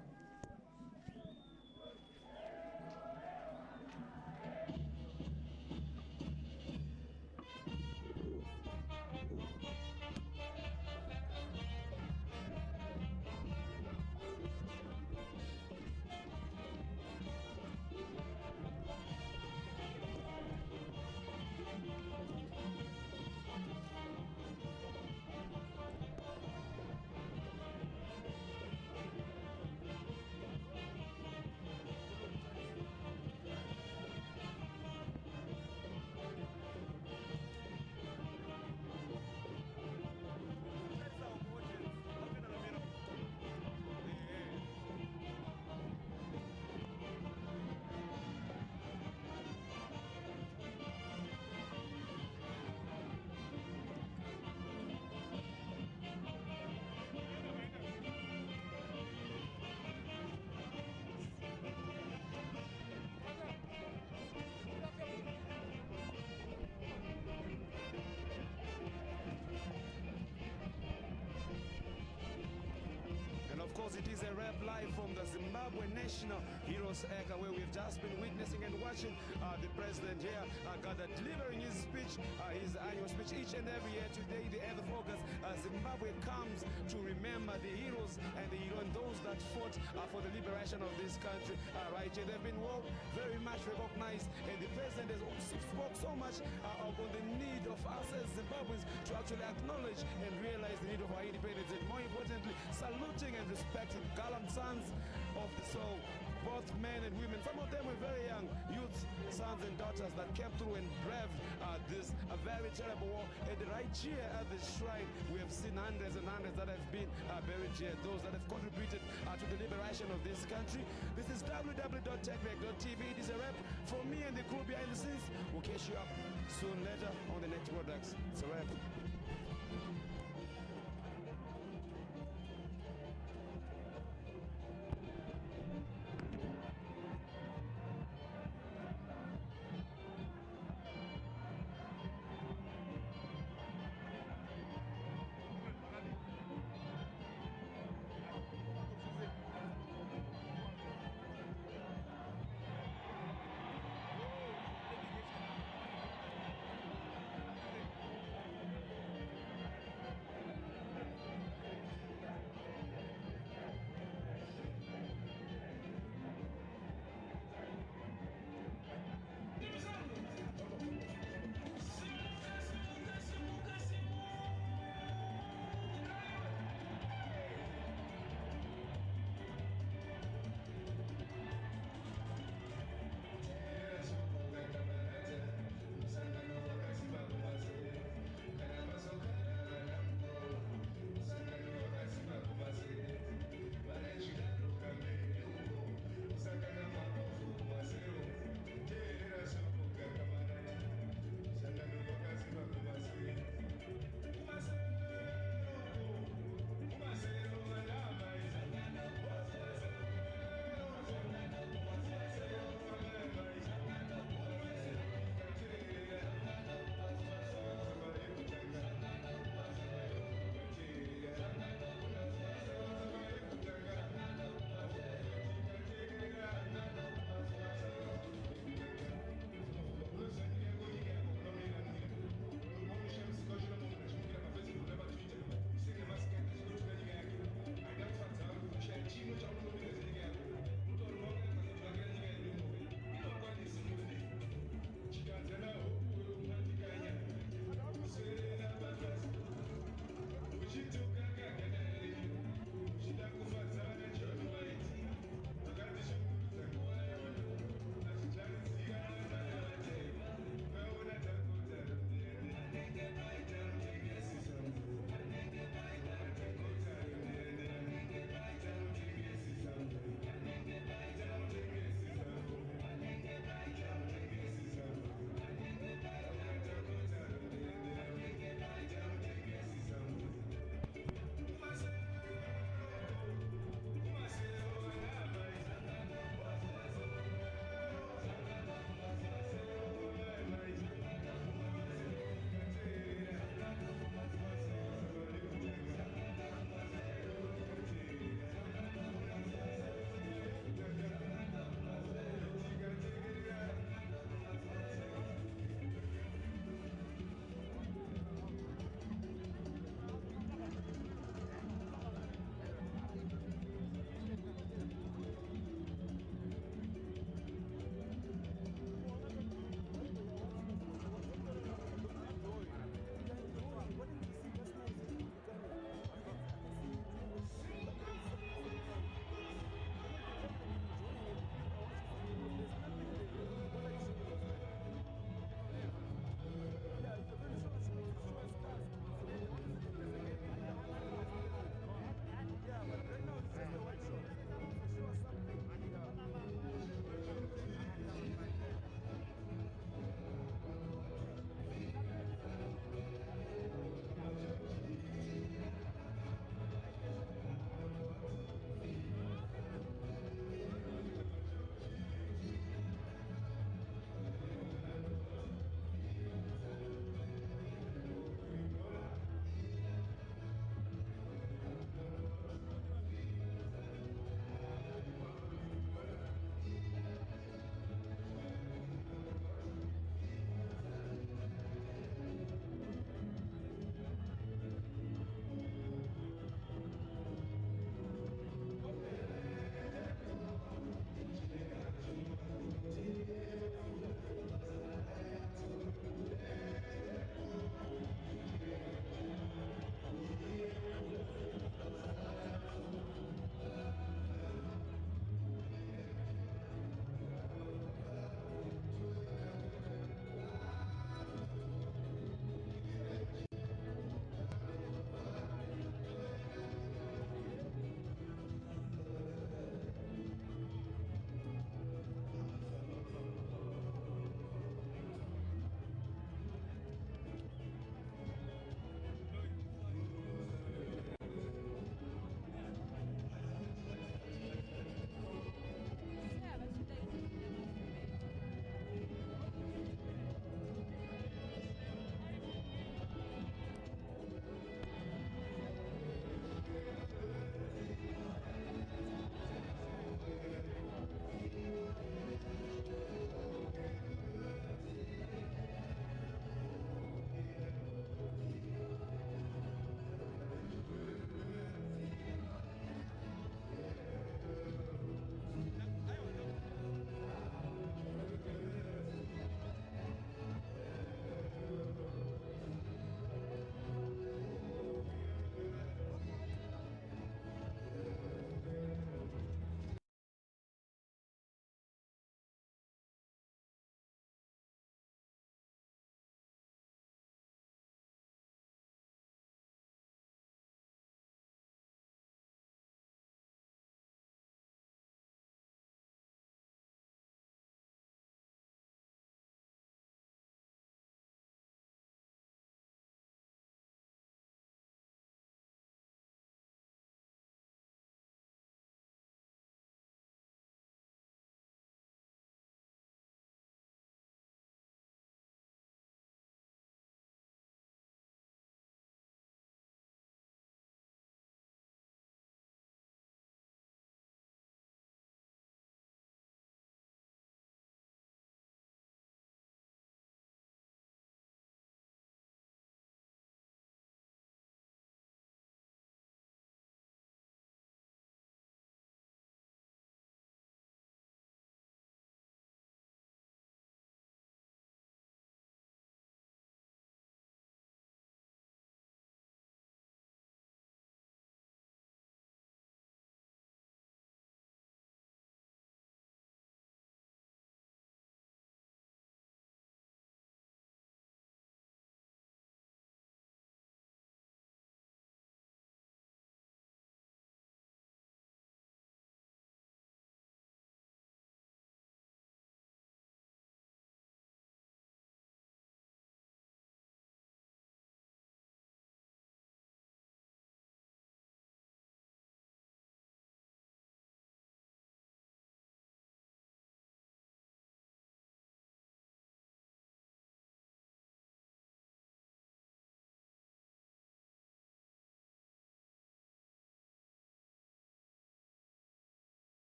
It is a rap live from the Zimbabwe National Heroes Eka, where we've just been witnessing and watching the president here delivering his speech, his annual speech each and every year. Today, the 8th of August, Zimbabwe comes to remember the heroes and those that fought for the liberation of this country. Right here, they've been very much recognized, and the president has also spoke so much on the need of us as Zimbabweans to actually acknowledge and realize the need of our independence, and more importantly, saluting and respecting gallant sons of the soul, both men and women. Some of them were very young youths, sons and daughters that came through and braved this very terrible war. And right here at the shrine, we have seen hundreds and hundreds that have been buried here, those that have contributed to the liberation of this country. This is www.techback.tv. It is a wrap from me and the crew behind the scenes. We'll catch you up soon later on the next products. It's a wrap.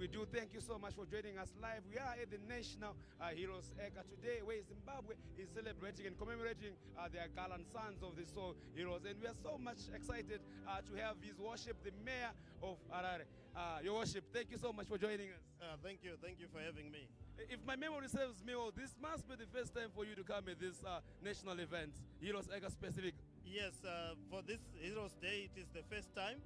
we do thank you so much for joining us live. We are at the National Heroes Eka today, where Zimbabwe is celebrating and commemorating their gallant sons of the soul heroes. And we are so much excited to have His Worship, the Mayor of Harare. Your Worship, thank you so much for joining us. Thank you for having me. If my memory serves me well, this must be the first time for you to come at this national event, Heroes Eka specific. Yes, for this Heroes Day, it is the first time,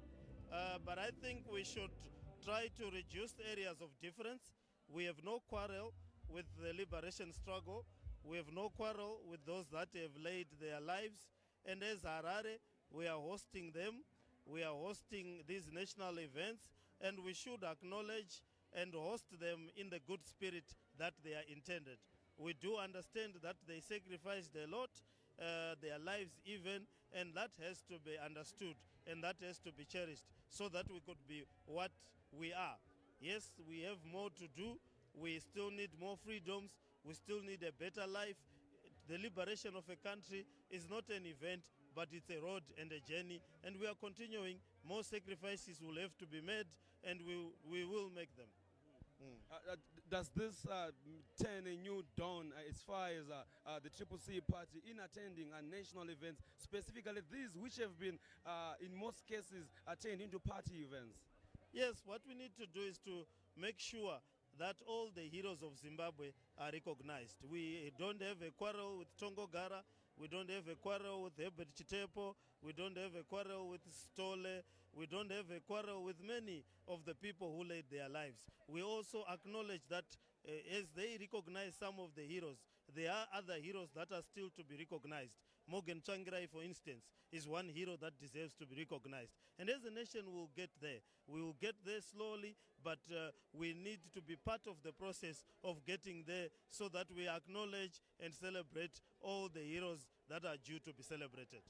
but I think we should try to reduce areas of difference. We have no quarrel with the liberation struggle. We have no quarrel with those that have laid their lives. And as Harare, we are hosting them. We are hosting these national events, and we should acknowledge and host them in the good spirit that they are intended. We do understand that they sacrificed a lot, their lives even, and that has to be understood and that has to be cherished so that we could be what we are. Yes, we have more to do. We still need more freedoms. We still need a better life. The liberation of a country is not an event, but it's a road and a journey, and we are continuing. More sacrifices will have to be made, and we will make them. Does this turn a new dawn as far as the CCC party in attending national events, specifically these which have been, in most cases, turned into party events? Yes, what we need to do is to make sure that all the heroes of Zimbabwe are recognized. We don't have a quarrel with Tongo Gara. We don't have a quarrel with Herbert Chitepo. We don't have a quarrel with Stole. We don't have a quarrel with many of the people who laid their lives. We also acknowledge that as they recognize some of the heroes, there are other heroes that are still to be recognized. Morgan Tsvangirai, for instance, is one hero that deserves to be recognized. And as a nation, we'll get there. We will get there slowly, but we need to be part of the process of getting there so that we acknowledge and celebrate all the heroes that are due to be celebrated.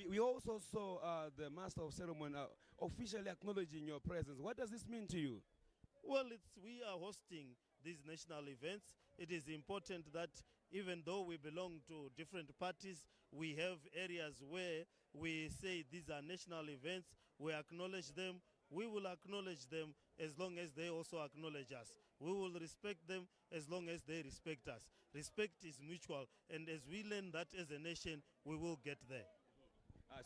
We also saw the Master of Ceremony officially acknowledging your presence. What does this mean to you? Well, we are hosting these national events. It is important that even though we belong to different parties, we have areas where we say these are national events, we acknowledge them. We will acknowledge them as long as they also acknowledge us. We will respect them as long as they respect us. Respect is mutual, and as we learn that as a nation, we will get there.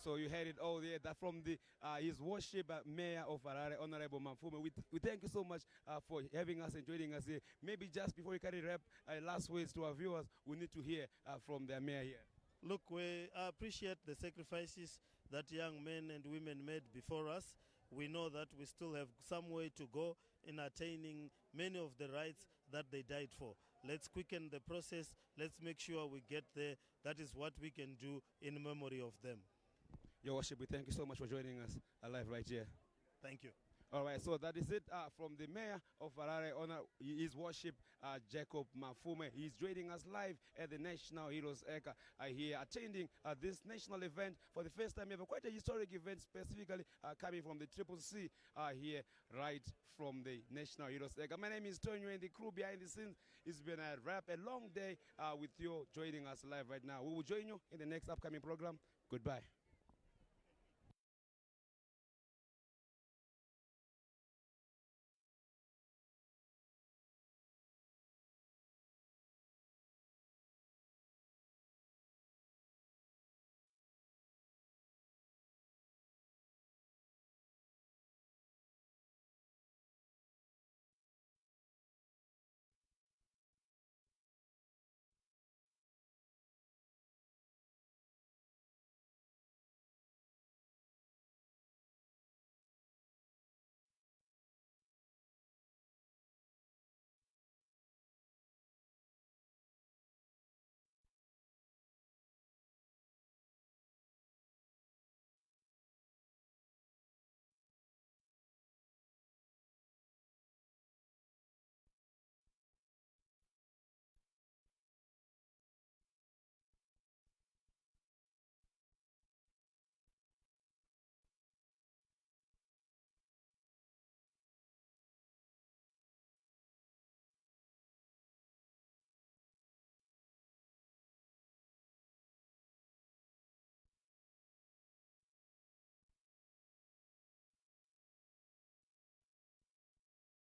So you heard it all there, that from the His Worship Mayor of Harare, Honorable Mafume. We thank you so much for having us and joining us here. Maybe just before we carry wrap, last words to our viewers, we need to hear from the Mayor here. Look, we appreciate the sacrifices that young men and women made before us. We know that we still have some way to go in attaining many of the rights that they died for. Let's quicken the process. Let's make sure we get there. That is what we can do in memory of them. Your Worship, we thank you so much for joining us live right here. Thank you. All right, so that is it from the Mayor of Harare, His Worship Jacob Mafume. He's joining us live at the National Heroes Eka here, attending this national event for the first time ever. Quite a historic event, specifically coming from the CCC here, right from the National Heroes Eka. My name is Tonyo, and the crew behind the scenes. It's been a long day with you joining us live right now. We will join you in the next upcoming program. Goodbye.